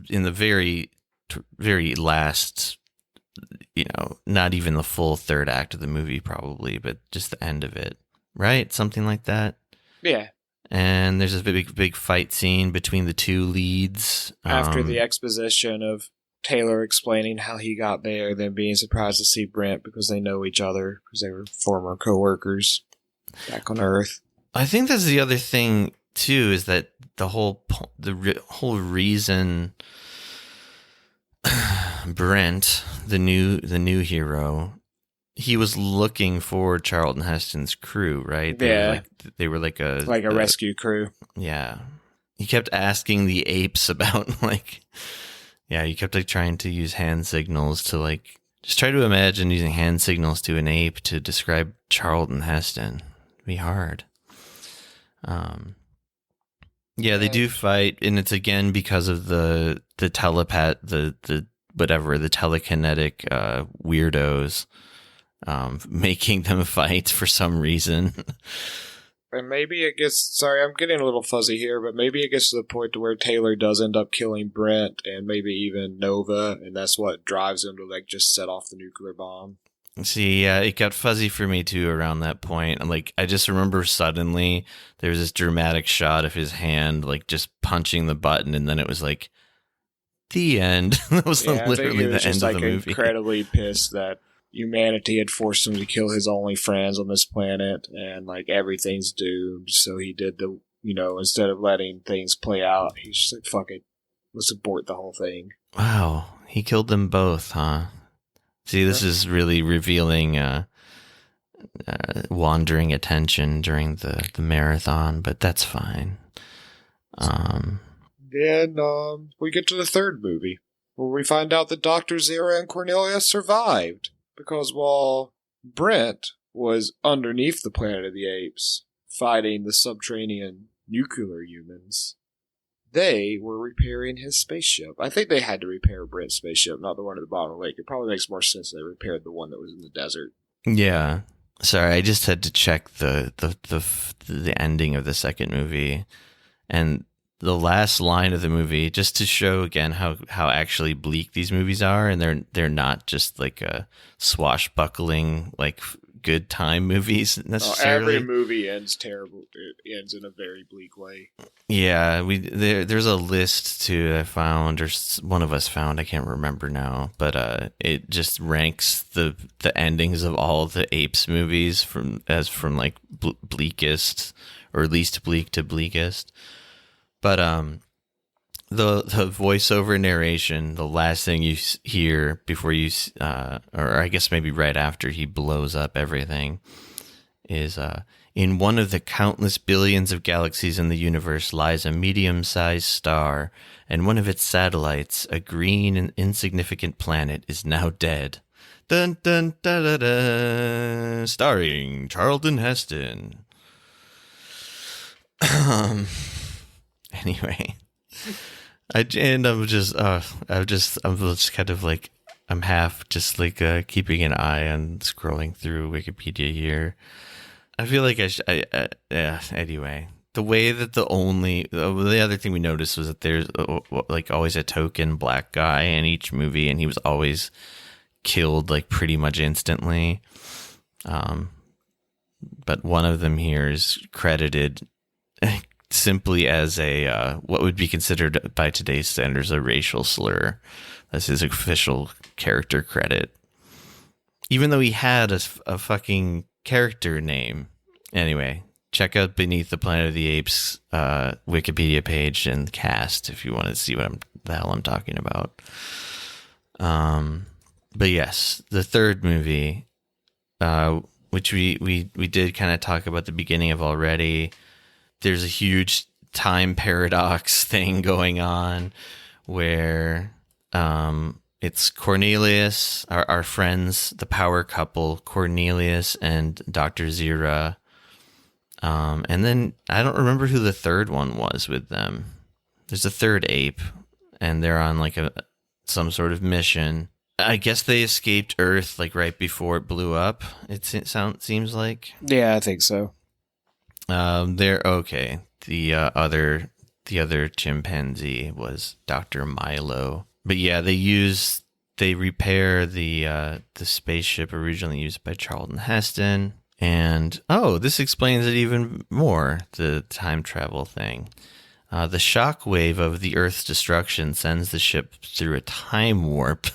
in the very, very last, not even the full third act of the movie probably, but just the end of it, right? Something like that. Yeah. And there's a big fight scene between the two leads. After the exposition of Taylor explaining how he got there, then being surprised to see Brent because they know each other because they were former co-workers back on Earth. I think that's the other thing too, is that the whole reason Brent, the new hero, he was looking for Charlton Heston's crew, right? They were like a rescue crew. Yeah. He kept asking the apes about like, yeah, you kept like trying to use hand signals to like, just try to imagine using hand signals to an ape to describe Charlton Heston. It'd be hard. Yeah, they do fight, and it's again because of the telekinetic weirdos making them fight for some reason. And maybe it gets, sorry, I'm getting a little fuzzy here, but maybe it gets to the point to where Taylor does end up killing Brent and maybe even Nova, and that's what drives him to like just set off the nuclear bomb. See, yeah, it got fuzzy for me too around that point. Like, I just remember suddenly there was this dramatic shot of his hand like just punching the button, and then it was like the end. That was literally the end of the movie. Incredibly pissed that humanity had forced him to kill his only friends on this planet, and like everything's doomed. So he did instead of letting things play out, he's just like, fuck it, let's abort the whole thing. Wow, he killed them both, huh? See, this is really revealing wandering attention during the marathon, but that's fine. Then we get to the third movie, where we find out that Dr. Zira and Cornelia survived, because while Brent was underneath the planet of the apes, fighting the subterranean nuclear humans, they were repairing his spaceship. I think they had to repair Brent's spaceship, not the one at the bottom of the lake. It probably makes more sense they repaired the one that was in the desert. Yeah. Sorry, I just had to check the ending of the second movie. And the last line of the movie, just to show again how actually bleak these movies are, and they're not just like a swashbuckling like good time movies necessarily. Every movie ends terrible. It ends in a very bleak way. Yeah, there's a list too I found, or one of us found, I can't remember now, but it just ranks the endings of all the Apes movies from like bleakest or least bleak to bleakest. But the voiceover narration, the last thing you hear before you, or I guess maybe right after he blows up everything, is in one of the countless billions of galaxies in the universe lies a medium-sized star, and one of its satellites, a green and insignificant planet, is now dead. Dun dun da da da. Starring Charlton Heston. Anyway. I'm just kind of like, I'm half just like keeping an eye on scrolling through Wikipedia here. I feel like anyway, the way that the other thing we noticed was that there's like always a token black guy in each movie, and he was always killed like pretty much instantly. But one of them here is credited simply as a what would be considered by today's standards a racial slur. That's his official character credit, even though he had a fucking character name. Anyway, check out Beneath the Planet of the Apes Wikipedia page and cast if you want to see what the hell I'm talking about. But yes, the third movie, which we did kind of talk about the beginning of already. There's a huge time paradox thing going on where it's Cornelius, our friends, the power couple, Cornelius and Dr. Zira. And then I don't remember who the third one was with them. There's a third ape, and they're on like some sort of mission. I guess they escaped Earth like right before it blew up. Seems like. Yeah, I think so. They're okay. The other chimpanzee was Dr. Milo. But yeah, they repair the spaceship originally used by Charlton Heston. And this explains it even more, the time travel thing. The shockwave of the Earth's destruction sends the ship through a time warp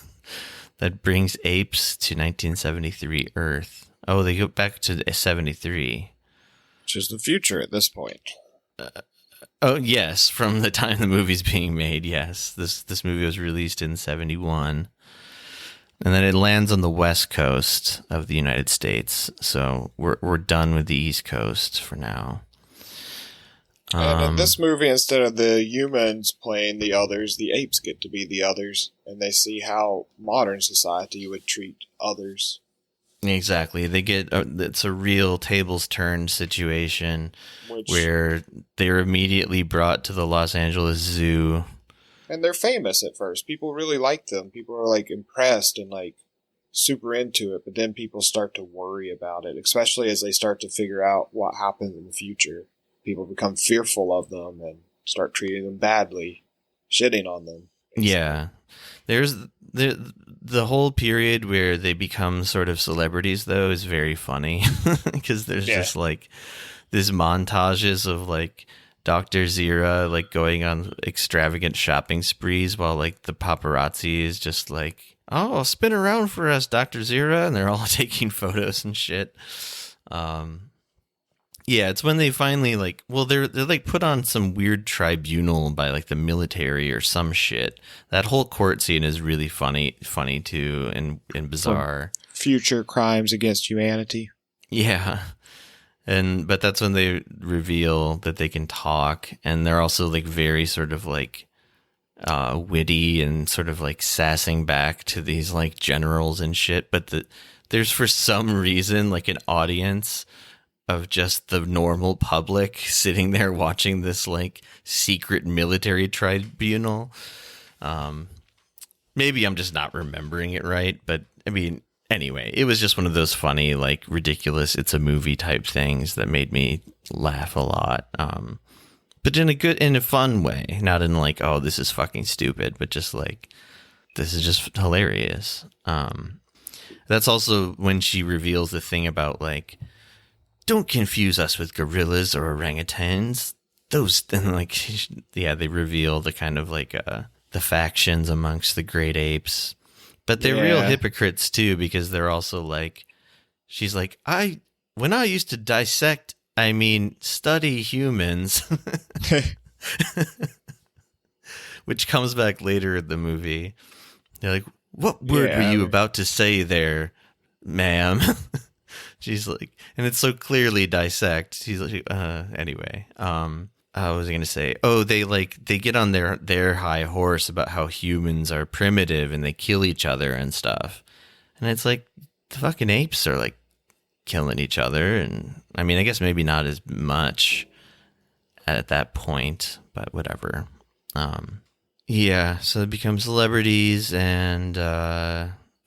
that brings apes to 1973 Earth. Oh, they go back to 73. Which is the future at this point. Oh, yes. From the time the movie's being made, yes. This movie was released in 71. And then it lands on the west coast of the United States. So we're done with the East Coast for now. And in this movie, instead of the humans playing the others, the apes get to be the others. And they see how modern society would treat others. Exactly. They get it's a real tables turned situation where they're immediately brought to the Los Angeles Zoo. And they're famous at first. People really like them. People are like impressed and like super into it. But then people start to worry about it, especially as they start to figure out what happens in the future. People become fearful of them and start treating them badly, shitting on them. Basically. Yeah. There's the whole period where they become sort of celebrities, though, is very funny because there's just like these montages of like Dr. Zira like going on extravagant shopping sprees while like the paparazzi is just like, oh, spin around for us, Dr. Zira, and they're all taking photos and shit. Yeah, it's when they finally like, well, they're like put on some weird tribunal by like the military or some shit. That whole court scene is really funny too, and bizarre. Future crimes against humanity. Yeah, but that's when they reveal that they can talk, and they're also like very sort of like witty and sort of like sassing back to these like generals and shit. But there's for some reason like an audience of just the normal public sitting there watching this like secret military tribunal. Maybe I'm just not remembering it right, but I mean, anyway, it was just one of those funny, like ridiculous, it's a movie type things that made me laugh a lot. But in a fun way, not in like, oh, this is fucking stupid, but just like, this is just hilarious. That's also when she reveals the thing about like, don't confuse us with gorillas or orangutans. Those, and like, yeah, they reveal the kind of like the factions amongst the great apes, but they're real hypocrites too, because they're also like, she's like, when I used to dissect, I mean, study humans, which comes back later in the movie. They're like, what word were you about to say there, ma'am? She's like, and it's so clearly dissect. She's like, anyway, what was I going to say? Oh, they get on their high horse about how humans are primitive and they kill each other and stuff. And it's like, the fucking apes are like killing each other. And I mean, I guess maybe not as much at that point, but whatever. Yeah. So they become celebrities, and,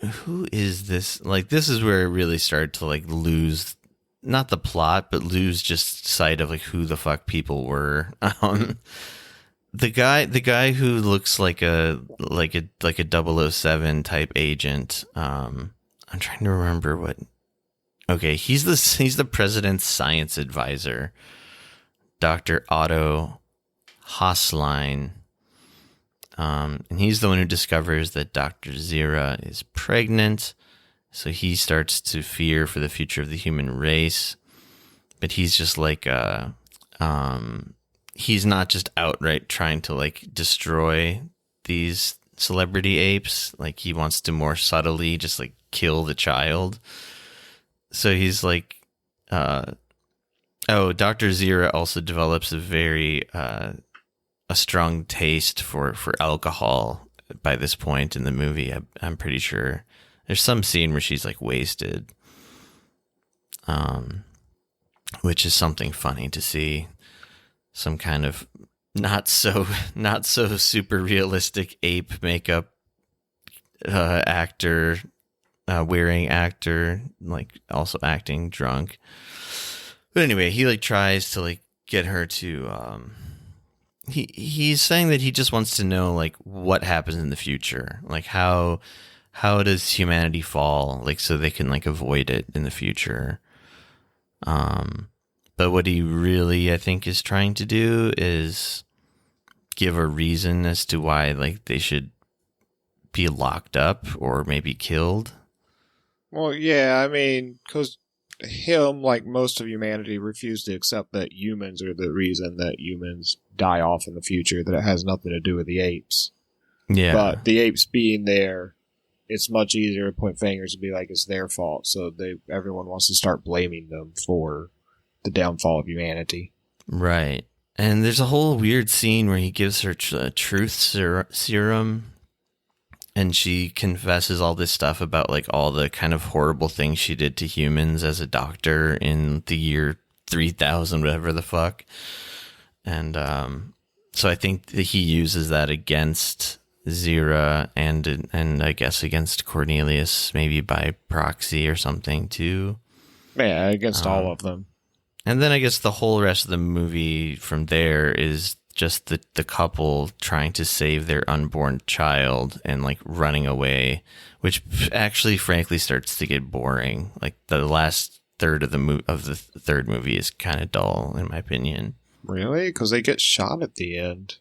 who is this? Like, this is where it really started to like lose, not the plot, but lose just sight of like who the fuck people were. The guy who looks like a 007 type agent. I'm trying to remember what. Okay, he's the president's science advisor, Dr. Otto Hauslein. And he's the one who discovers that Dr. Zira is pregnant. So he starts to fear for the future of the human race. But he's just like, he's not just outright trying to like destroy these celebrity apes. Like, he wants to more subtly just like kill the child. So he's like, Dr. Zira also develops a very, a strong taste for alcohol by this point in the movie. I'm pretty sure there's some scene where she's like wasted, which is something funny to see. Some kind of not so super realistic ape makeup actor, wearing actor, like also acting drunk. But anyway, he like tries to like get her to he's saying that he just wants to know like what happens in the future, like how does humanity fall, like so they can like avoid it in the future. But what he really, I think, is trying to do is give a reason as to why like they should be locked up or maybe killed. Well, yeah, I mean, because him, like most of humanity, refused to accept that humans are the reason that humans die off in the future, that it has nothing to do with the apes. Yeah. But the apes being there, it's much easier to point fingers and be like it's their fault. So everyone wants to start blaming them for the downfall of humanity. Right. And there's a whole weird scene where he gives her a truth serum, and she confesses all this stuff about like all the kind of horrible things she did to humans as a doctor in the year 3000, whatever the fuck. And so I think that he uses that against Zira and I guess against Cornelius, maybe by proxy or something too. Yeah, against all of them. And then I guess the whole rest of the movie from there is just the couple trying to save their unborn child and like running away, which actually frankly starts to get boring. Like the last third of the third movie is kind of dull in my opinion. Really? Because they get shot at the end.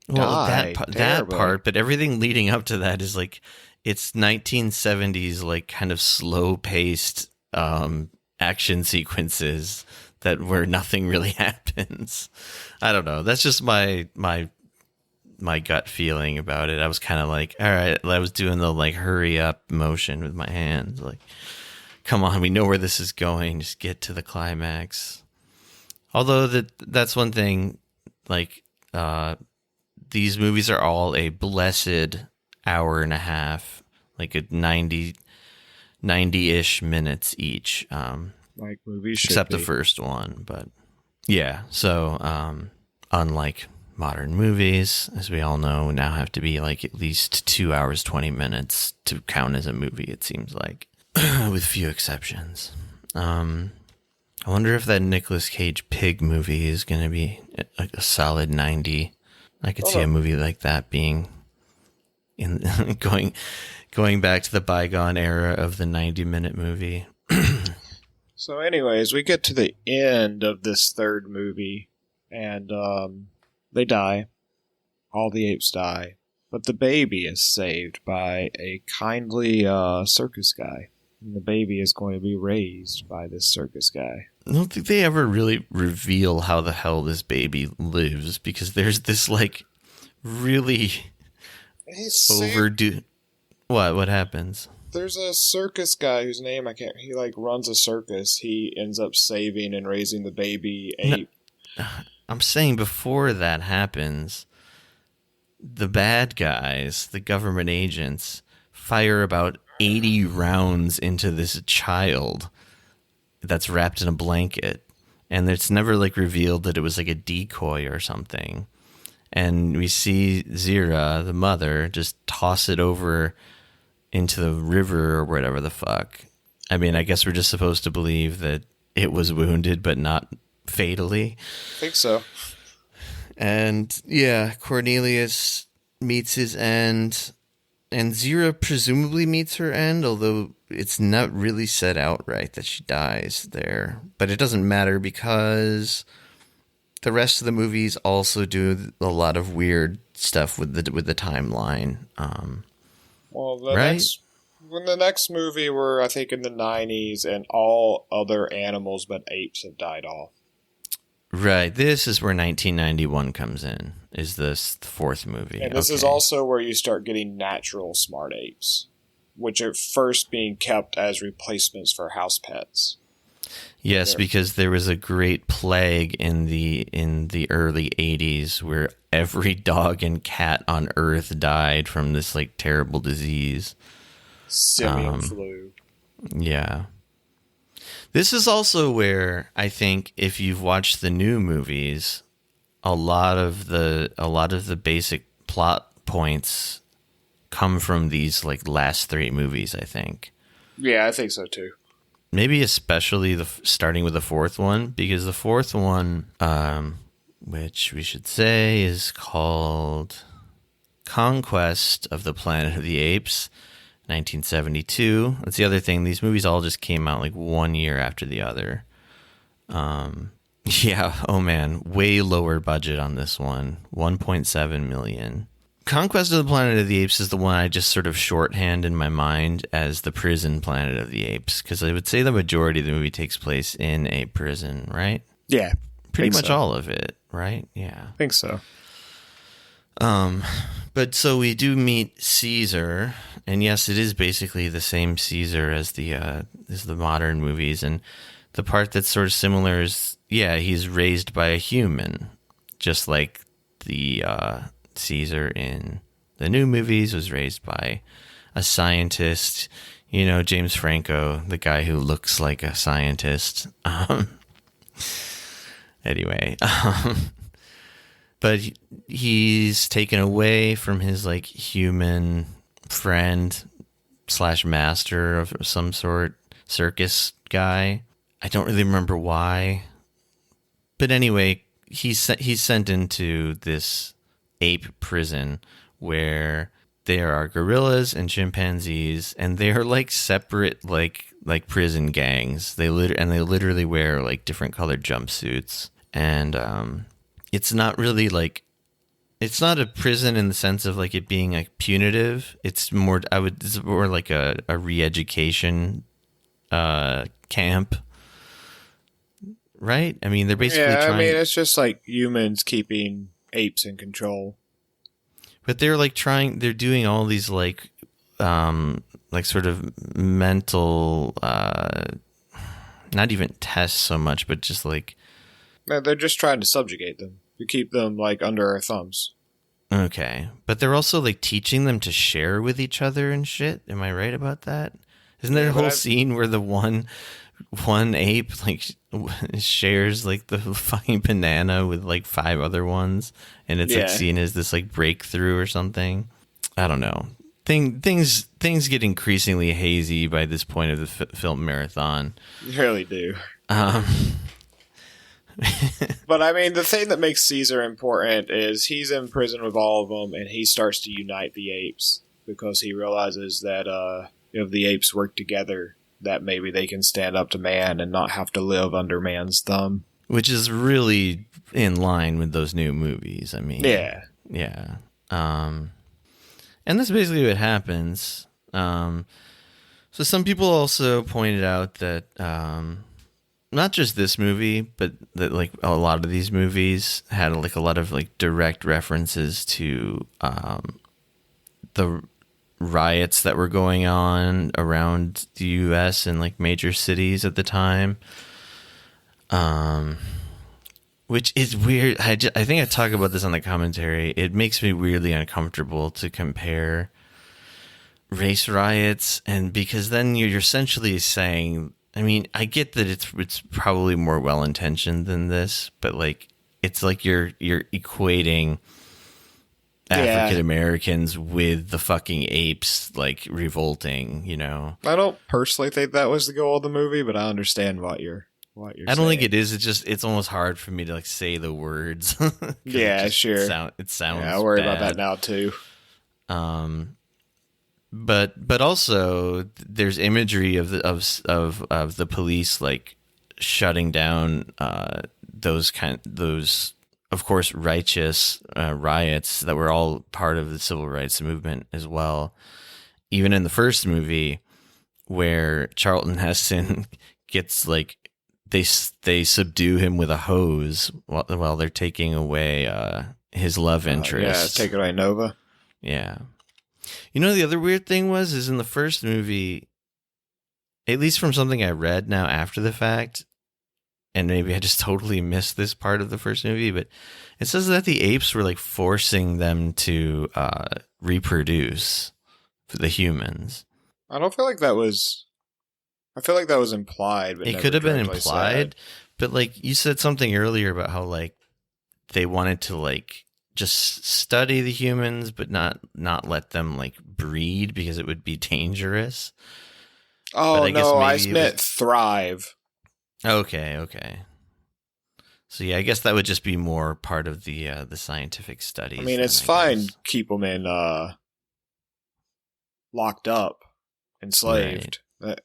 Well, that part, but everything leading up to that is like it's 1970s like kind of slow paced action sequences that where nothing really happens. I don't know. That's just my gut feeling about it. I was kind of like, all right, I was doing the like hurry up motion with my hands. Like, come on, we know where this is going. Just get to the climax. Although that's one thing, like, these movies are all a blessed hour and a half, like a 90-ish minutes each. Like movies should except be. The first one, but yeah. So unlike modern movies, as we all know, now have to be like at least 2 hours 20 minutes to count as a movie. It seems like, with few exceptions. I wonder if that Nicolas Cage Pig movie is going to be a solid 90. I could see a movie like that being in going back to the bygone era of the 90-minute movie. So anyways, we get to the end of this third movie, and they die. All the apes die. But the baby is saved by a kindly circus guy. And the baby is going to be raised by this circus guy. I don't think they ever really reveal how the hell this baby lives, because there's this, like, really overdue... What happens? There's a circus guy whose name I can't... He, like, runs a circus. He ends up saving and raising the baby ape. No, I'm saying before that happens, the bad guys, the government agents, fire about 80 rounds into this child that's wrapped in a blanket. And it's never, like, revealed that it was, like, a decoy or something. And we see Zira, the mother, just toss it over into the river or whatever the fuck. I mean, I guess we're just supposed to believe that it was wounded, but not fatally. I think so. And yeah, Cornelius meets his end, and Zira presumably meets her end, although it's not really said outright that she dies there. But it doesn't matter because the rest of the movies also do a lot of weird stuff with the timeline. Well, the next movie we're, I think, in the 90s, and all other animals but apes have died off. Right. This is where 1991 comes in, is this the fourth movie. And this is also where you start getting natural smart apes, which are first being kept as replacements for house pets. Yes, because there was a great plague in the early 80s where every dog and cat on Earth died from this like terrible disease. Simian flu. Yeah. This is also where I think if you've watched the new movies, a lot of the basic plot points come from these like last three movies, I think. Yeah, I think so too. Maybe especially starting with the fourth one, because the fourth one, which we should say is called Conquest of the Planet of the Apes, 1972. That's the other thing. These movies all just came out like 1 year after the other. Yeah, oh man, way lower budget on this one. 1.7 million. Conquest of the Planet of the Apes is the one I just sort of shorthand in my mind as the prison Planet of the Apes, because I would say the majority of the movie takes place in a prison, right? Yeah. Pretty much all of it, right? Yeah. I think so. But so we do meet Caesar, and yes, it is basically the same Caesar as the modern movies, and the part that's sort of similar is, yeah, he's raised by a human, just like the Caesar in the new movies was raised by a scientist, you know, James Franco, the guy who looks like a scientist. Anyway, but he's taken away from his like human friend / master of some sort, circus guy. I don't really remember why, but anyway, he's sent into this ape prison where there are gorillas and chimpanzees, and they are like separate like prison gangs. They literally wear like different colored jumpsuits, and it's not really like, it's not a prison in the sense of like it being like punitive. It's more like a re-education camp, right? I mean, they're basically I mean, it's just like humans keeping apes in control. But they're like they're doing all these like sort of mental, not even tests so much, but just like. No, they're just trying to subjugate them, to keep them like under our thumbs. Okay. But they're also like teaching them to share with each other and shit. Am I right about that? Isn't there a whole scene where the one ape like shares like the fucking banana with like 5 other ones, and it's like seen as this like breakthrough or something? I don't know. Things get increasingly hazy by this point of the film marathon. You really do. But I mean, the thing that makes Caesar important is he's in prison with all of them, and he starts to unite the apes because he realizes that if the apes work together, that maybe they can stand up to man and not have to live under man's thumb. Which is really in line with those new movies. I mean, yeah. And that's basically what happens. So some people also pointed out that not just this movie, but that like a lot of these movies had like a lot of like direct references to the riots that were going on around the U.S. and like major cities at the time, which is weird. I think I talk about this on the commentary. It makes me weirdly uncomfortable to compare race riots, and because then you're essentially saying, I mean, I get that it's probably more well intentioned than this, but like it's like you're equating African Americans with the fucking apes like revolting, you know. I don't personally think that was the goal of the movie, but I understand what you're I don't think it is. It's almost hard for me to like say the words. Yeah, sure. It sounds. Yeah, I worry bad. about that now too. But also there's imagery of the police like shutting down those of course righteous riots that were all part of the civil rights movement as well. Even in the first movie, where Charlton Heston gets like they subdue him with a hose while they're taking away his love interest. Yeah, take away Nova. Yeah. You know, the other weird thing is in the first movie, at least from something I read now after the fact, and maybe I just totally missed this part of the first movie, but it says that the apes were like forcing them to reproduce for the humans. I don't feel like that was. I feel like that was implied. But it could have been implied, but like you said something earlier about how like they wanted to like just study the humans, but not let them like breed because it would be dangerous. Oh no, I meant thrive. Okay. So yeah, I guess that would just be more part of the scientific studies. I mean, it's fine. Keep them in locked up, enslaved. Right.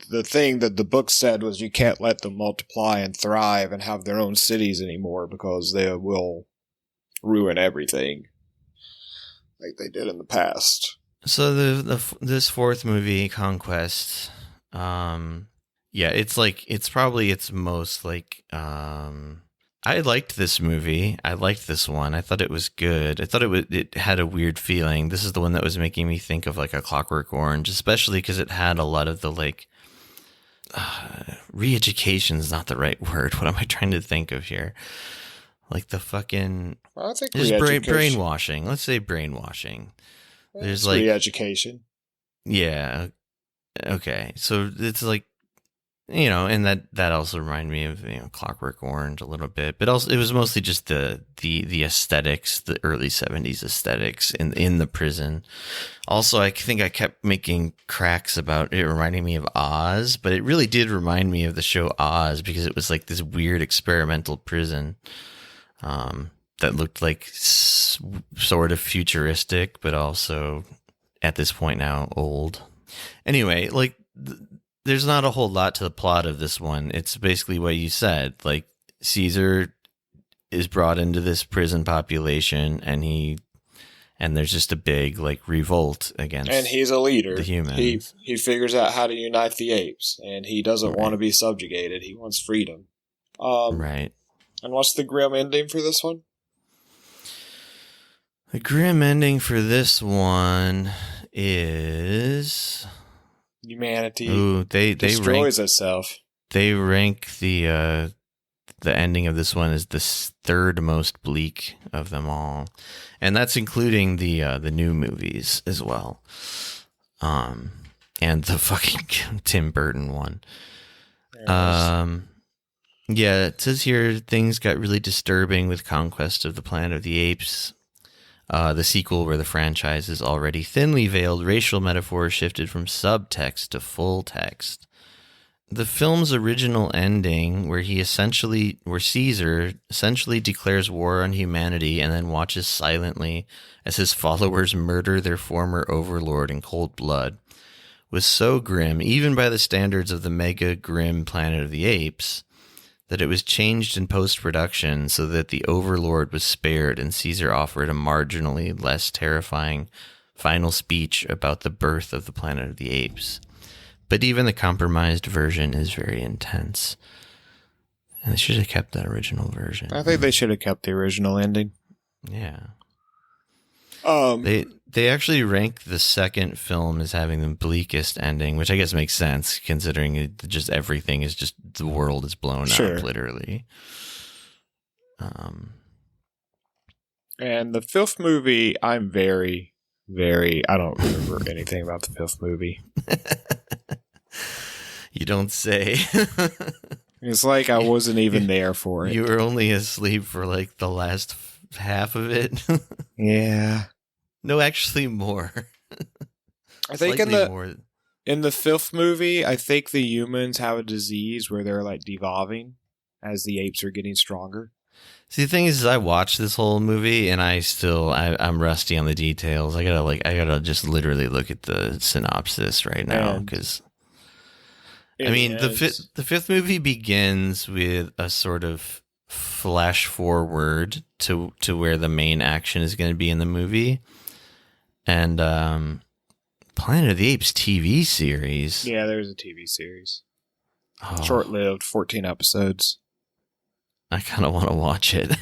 the thing that the book said was you can't let them multiply and thrive and have their own cities anymore because they will ruin everything like they did in the past. So this fourth movie, Conquest, it's probably its most like, I liked this movie. I liked this one. I thought it was good. I thought it had a weird feeling. This is the one that was making me think of like A Clockwork Orange, especially because it had a lot of the like, re-education is not the right word. What am I trying to think of here? Like the fucking, I think there's brainwashing. Let's say brainwashing. There's like re-education. Yeah. Okay. So it's like, you know, and that also reminded me of, you know, Clockwork Orange a little bit, but also it was mostly just the aesthetics, the early 70s aesthetics in the prison. Also, I think I kept making cracks about it reminding me of Oz, but it really did remind me of the show Oz because it was like this weird experimental prison that looked like sort of futuristic, but also at this point now old. Anyway, like there's not a whole lot to the plot of this one. It's basically what you said. Like Caesar is brought into this prison population, and there's just a big like revolt against. And he's a leader. The humans. He figures out how to unite the apes, and he doesn't want to be subjugated. He wants freedom. Right. And what's the grim ending for this one? The grim ending for this one is humanity they destroys itself. They rank the ending of this one as the third most bleak of them all, and that's including the new movies as well, and the fucking Tim Burton one. Yeah, it says here things got really disturbing with Conquest of the Planet of the Apes. The sequel, where the franchise is already thinly veiled racial metaphors shifted from subtext to full text. The film's original ending, where Caesar essentially declares war on humanity and then watches silently as his followers murder their former overlord in cold blood, was so grim, even by the standards of the mega grim Planet of the Apes, that it was changed in post-production so that the Overlord was spared and Caesar offered a marginally less terrifying final speech about the birth of the Planet of the Apes. But even the compromised version is very intense. And they should have kept that original version. I think they should have kept the original ending. Yeah. They actually rank the second film as having the bleakest ending, which I guess makes sense considering just everything is just the world is blown up literally. And the fifth movie, I'm very, very, I don't remember anything about the fifth movie. You don't say. It's like I wasn't even there for it. You were only asleep for like the last half of it. Yeah. No, actually more. I think in the fifth movie, I think the humans have a disease where they're like devolving as the apes are getting stronger. See, the thing is I watched this whole movie and I'm rusty on the details. I gotta just literally look at the synopsis right now because I mean the fifth movie begins with a sort of flash forward to where the main action is going to be in the movie. And Planet of the Apes TV series. Yeah, there's a TV series. Short-lived, 14 episodes. I kind of want to watch it.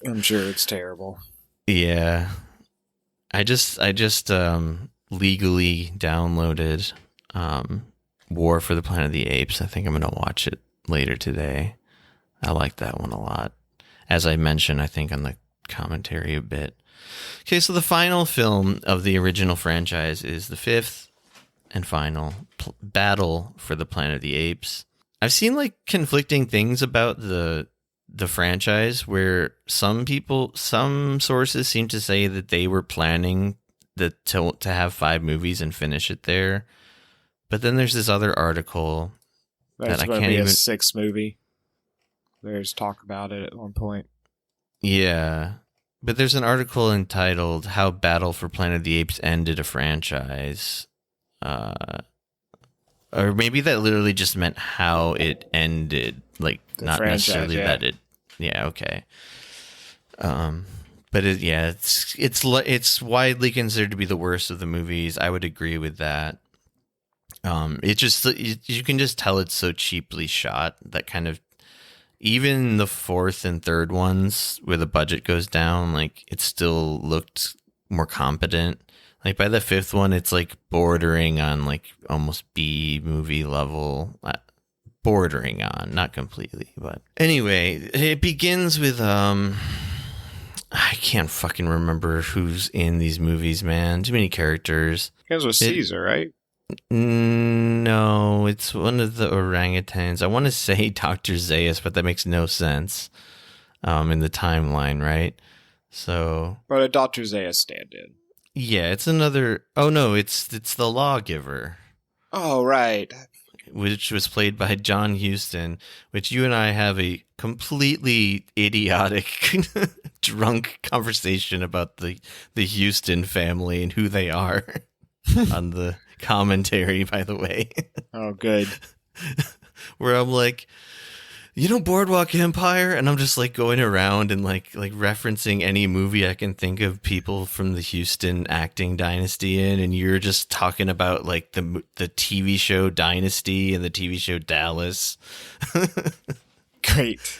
I'm sure it's terrible. Yeah. I just legally downloaded War for the Planet of the Apes. I think I'm going to watch it later today. I like that one a lot. As I mentioned, I think on the commentary a bit. Okay, so the final film of the original franchise is the fifth and final Battle for the Planet of the Apes. I've seen like conflicting things about the franchise where some sources seem to say that they were planning to have 5 movies and finish it there. But then there's this other article that I can't even... a 6th movie. There's talk about it at one point. Yeah. But there's an article entitled How Battle for Planet of the Apes Ended a Franchise. or maybe that literally just meant how it ended, like The not franchise, necessarily yeah. that it. Yeah. Okay. But it's widely considered to be the worst of the movies. I would agree with that. You can just tell it's so cheaply shot that kind of, even the fourth and third ones where the budget goes down, like it still looked more competent. Like by the fifth one, it's like bordering on like almost B movie level, bordering on, not completely, but anyway, it begins with, I can't fucking remember who's in these movies, man. Too many characters. It was Caesar, right? No, it's one of the orangutans. I want to say Dr. Zaius, but that makes no sense in the timeline, right? So, But a Dr. Zaius stand-in. Yeah, it's another. Oh no, it's the lawgiver. Oh right, which was played by John Huston. Which you and I have a completely idiotic, drunk conversation about the Huston family and who they are on the commentary. By the way. Oh, good. Where I'm like, Boardwalk Empire, and I'm just like going around and like referencing any movie I can think of people from the Houston acting dynasty in, and you're just talking about like the TV show Dynasty and the TV show Dallas. Great.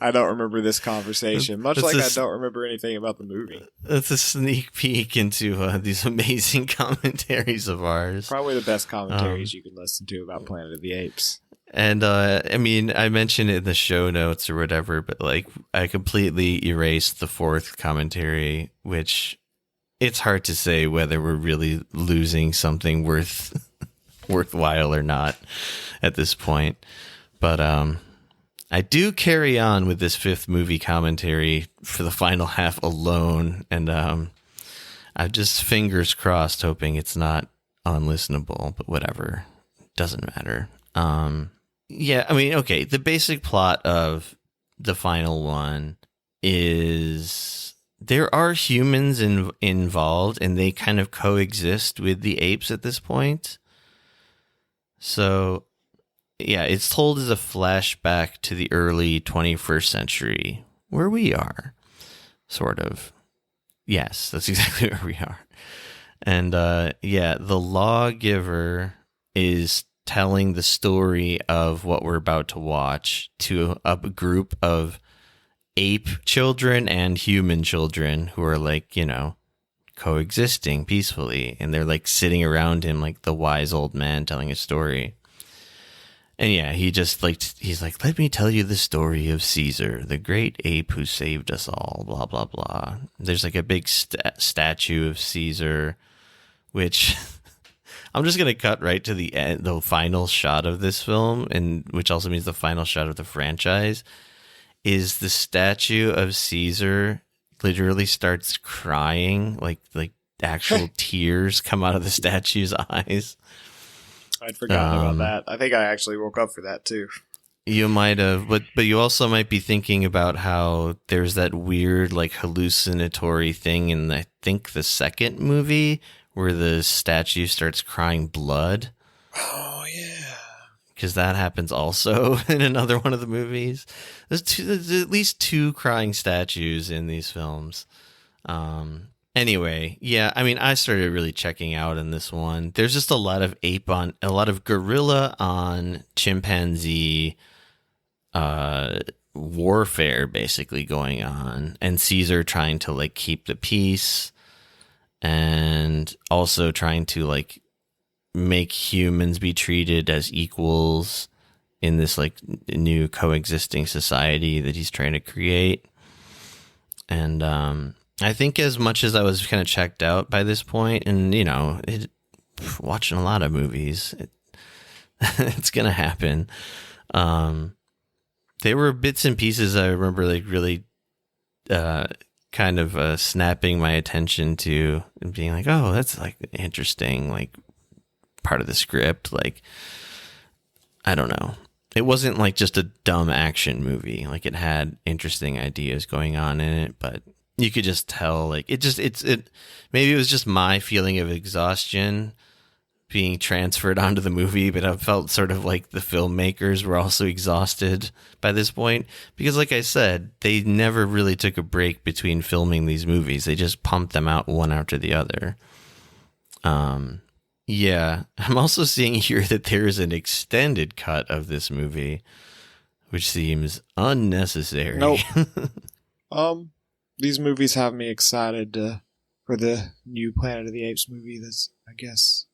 I don't remember this conversation, much like I don't remember anything about the movie. That's a sneak peek into these amazing commentaries of ours. Probably the best commentaries you can listen to about Planet of the Apes. And I mean, I mentioned it in the show notes or whatever, but like I completely erased the fourth commentary, which it's hard to say whether we're really losing something worthwhile or not at this point. But I do carry on with this fifth movie commentary for the final half alone, and I'm just fingers crossed hoping it's not unlistenable, but whatever. Doesn't matter. Yeah, I mean, okay, the basic plot of the final one is there are humans involved, and they kind of coexist with the apes at this point. So, yeah, it's told as a flashback to the early 21st century, where we are, sort of. Yes, that's exactly where we are. And, yeah, the lawgiver is telling the story of what we're about to watch to a group of ape children and human children who are like, coexisting peacefully. And they're like sitting around him like the wise old man telling a story. And yeah, he's like, let me tell you the story of Caesar, the great ape who saved us all, blah, blah, blah. There's like a big statue of Caesar, which I'm just going to cut right to the end, the final shot of this film, and which also means the final shot of the franchise, is the statue of Caesar literally starts crying, like actual tears come out of the statue's eyes. I'd forgotten about that. I think I actually woke up for that too. You might have, but you also might be thinking about how there's that weird like hallucinatory thing in I think the second movie where the statue starts crying blood. Oh yeah, because that happens also in another one of the movies. There's at least two crying statues in these films. Anyway, yeah, I mean, I started really checking out in this one. There's just a lot of gorilla on chimpanzee warfare basically going on, and Caesar trying to like keep the peace and also trying to like make humans be treated as equals in this like new coexisting society that he's trying to create. And I think as much as I was kind of checked out by this point, and watching a lot of movies, it's gonna happen. There were bits and pieces I remember like really kind of snapping my attention to and being like, oh, that's like interesting, like part of the script. Like, I don't know. It wasn't like just a dumb action movie. Like it had interesting ideas going on in it, but you could just tell like maybe it was just my feeling of exhaustion being transferred onto the movie, but I felt sort of like the filmmakers were also exhausted by this point because, like I said, they never really took a break between filming these movies. They just pumped them out one after the other. Yeah, I'm also seeing here that there is an extended cut of this movie, which seems unnecessary. Nope. These movies have me excited for the new Planet of the Apes movie that's, I guess,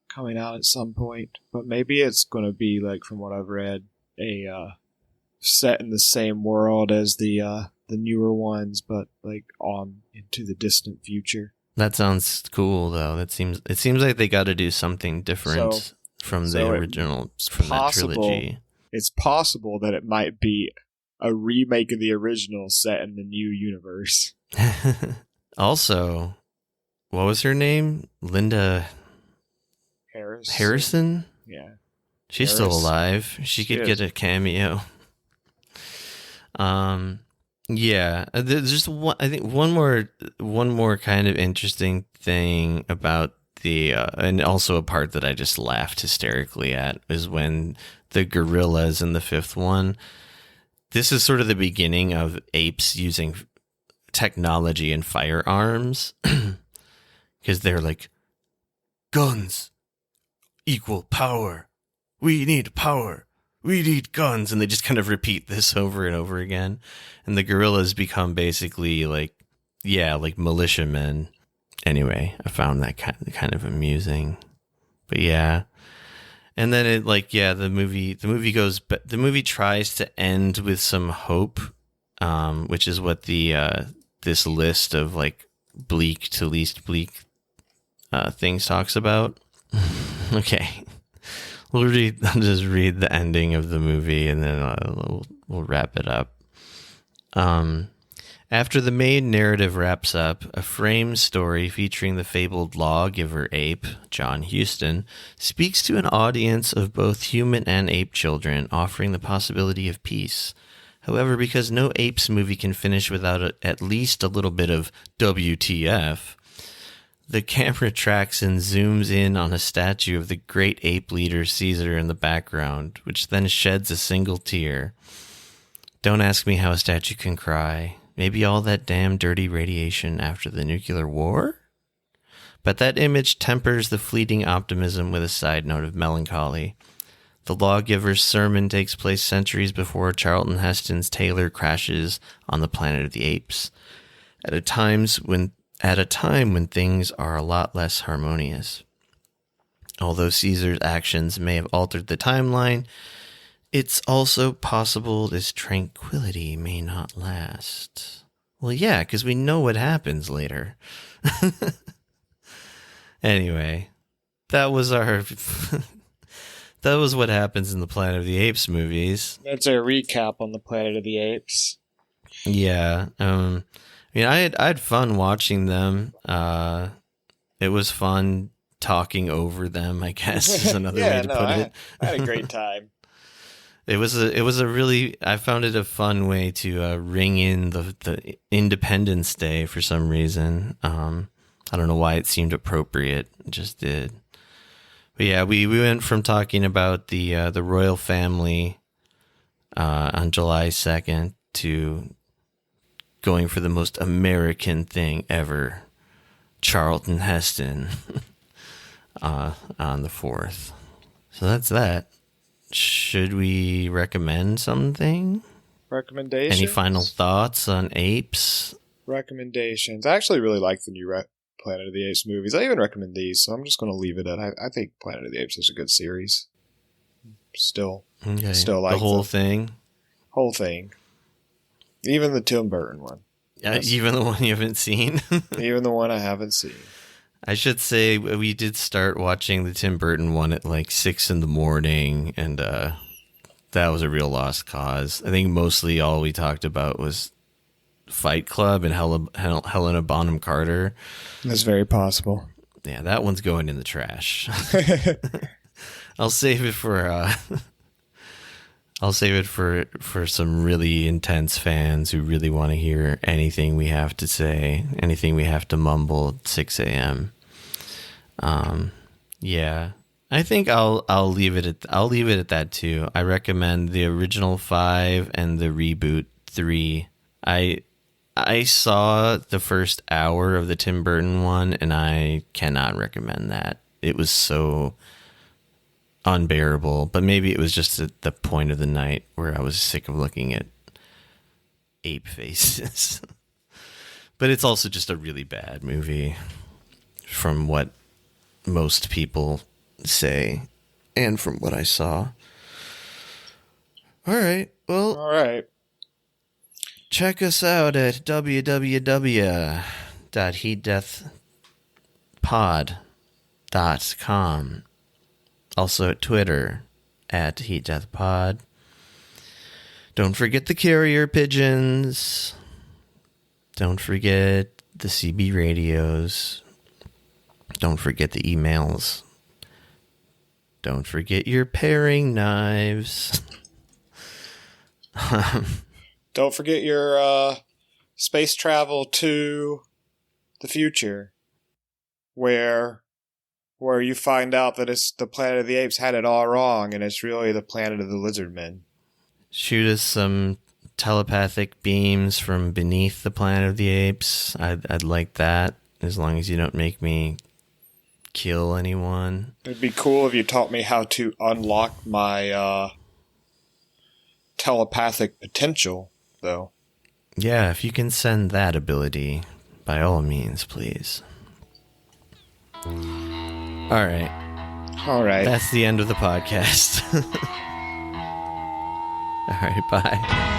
coming out at some point. But maybe it's going to be, like, from what I've read, a set in the same world as the newer ones, but, like, on into the distant future. That sounds cool, though. It seems like they got to do something different from the original, from that trilogy. It's possible that it might be a remake of the original set in the new universe. Also, what was her name? Linda Harrison? Yeah. She's still alive. She could get a cameo. Yeah, there's just one. I think one more kind of interesting thing about the, and also a part that I just laughed hysterically at is when the gorillas in the fifth one. This is sort of the beginning of apes using technology and firearms, because they're like, guns equal power. We need power. We need guns. And they just kind of repeat this over and over again. And the gorillas become basically like militiamen. Anyway, I found that kind of amusing. But yeah. And then the movie tries to end with some hope, which is what this list of like bleak to least bleak things talks about. Okay. I'll just read the ending of the movie and then we'll wrap it up. After the main narrative wraps up, a framed story featuring the fabled lawgiver ape, John Huston, speaks to an audience of both human and ape children, offering the possibility of peace. However, because no Apes movie can finish without at least a little bit of WTF, the camera tracks and zooms in on a statue of the great ape leader Caesar in the background, which then sheds a single tear. Don't ask me how a statue can cry. Maybe all that damn dirty radiation after the nuclear war? But that image tempers the fleeting optimism with a side note of melancholy. The lawgiver's sermon takes place centuries before Charlton Heston's Taylor crashes on the Planet of the Apes, at a time when things are a lot less harmonious. Although Caesar's actions may have altered the timeline, it's also possible this tranquility may not last. Well, yeah, because we know what happens later. Anyway, that was what happens in the Planet of the Apes movies. That's a recap on the Planet of the Apes. Yeah. I had fun watching them. It was fun talking over them, I guess, is another way to put it. I had a great time. It was I found it a fun way to ring in the Independence Day for some reason. I don't know why it seemed appropriate. It just did. But yeah, we went from talking about the royal family on July 2nd to going for the most American thing ever, Charlton Heston, on the 4th. So that's that. Should we recommend something? Recommendations? Any final thoughts on Apes? Recommendations. I actually really like the new Planet of the Apes movies. I even recommend these, so I'm just going to leave it at I think Planet of the Apes is a good series. Still like the whole thing? Whole thing. Even the Tim Burton one. Even the one you haven't seen? Even the one I haven't seen. I should say we did start watching the Tim Burton one at like 6 a.m, and that was a real lost cause. I think mostly all we talked about was Fight Club and Helena Bonham Carter. That's very possible. Yeah, that one's going in the trash. I'll save it for some really intense fans who really want to hear anything we have to say, anything we have to mumble at 6 a.m. Yeah. I think I'll leave it at that too. I recommend the original 5 and the reboot 3. I saw the first hour of the Tim Burton one, and I cannot recommend that. It was so unbearable, but maybe it was just at the point of the night where I was sick of looking at ape faces. But it's also just a really bad movie from what most people say and from what I saw. All right. Well, all right. Check us out at www.heatdeathpod.com. Also at Twitter at heatdeathpod. Don't forget the carrier pigeons. Don't forget the CB radios. Don't forget the emails. Don't forget your paring knives. Don't forget your space travel to the future, where you find out that it's the Planet of the Apes had it all wrong, and it's really the Planet of the Lizard Men. Shoot us some telepathic beams from beneath the Planet of the Apes. I'd like that, as long as you don't make me kill anyone. It'd be cool if you taught me how to unlock my telepathic potential, though. Yeah, if you can send that ability, by all means, please. All right. That's the end of the podcast. All right, bye.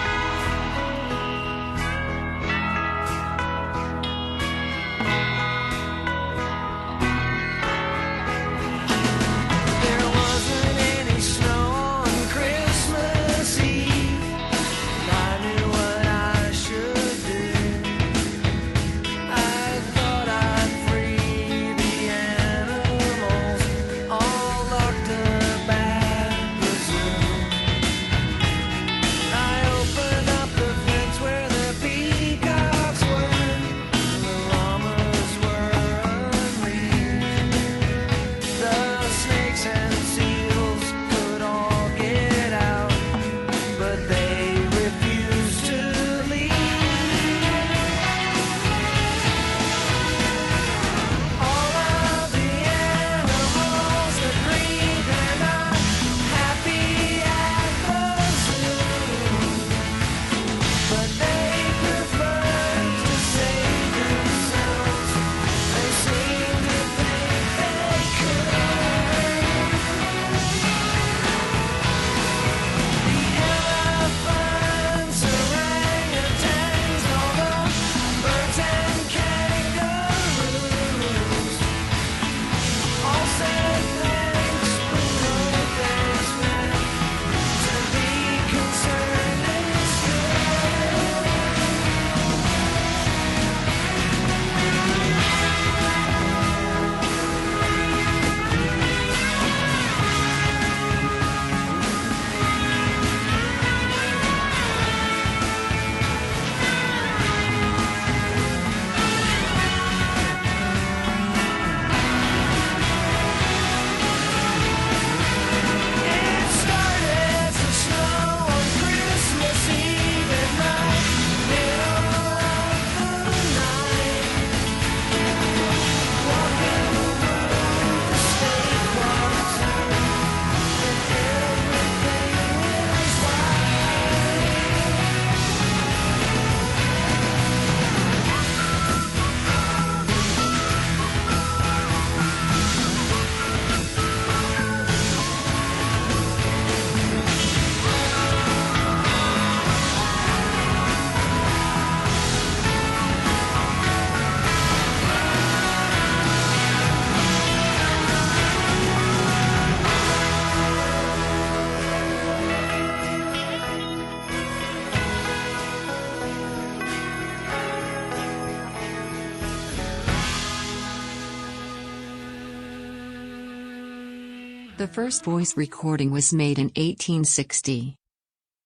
The first voice recording was made in 1860.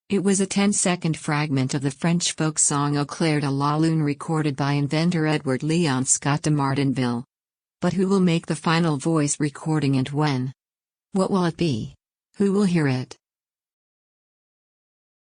It was a 10-second fragment of the French folk song Au clair de la lune recorded by inventor Edward Leon Scott de Martinville. But who will make the final voice recording and when? What will it be? Who will hear it?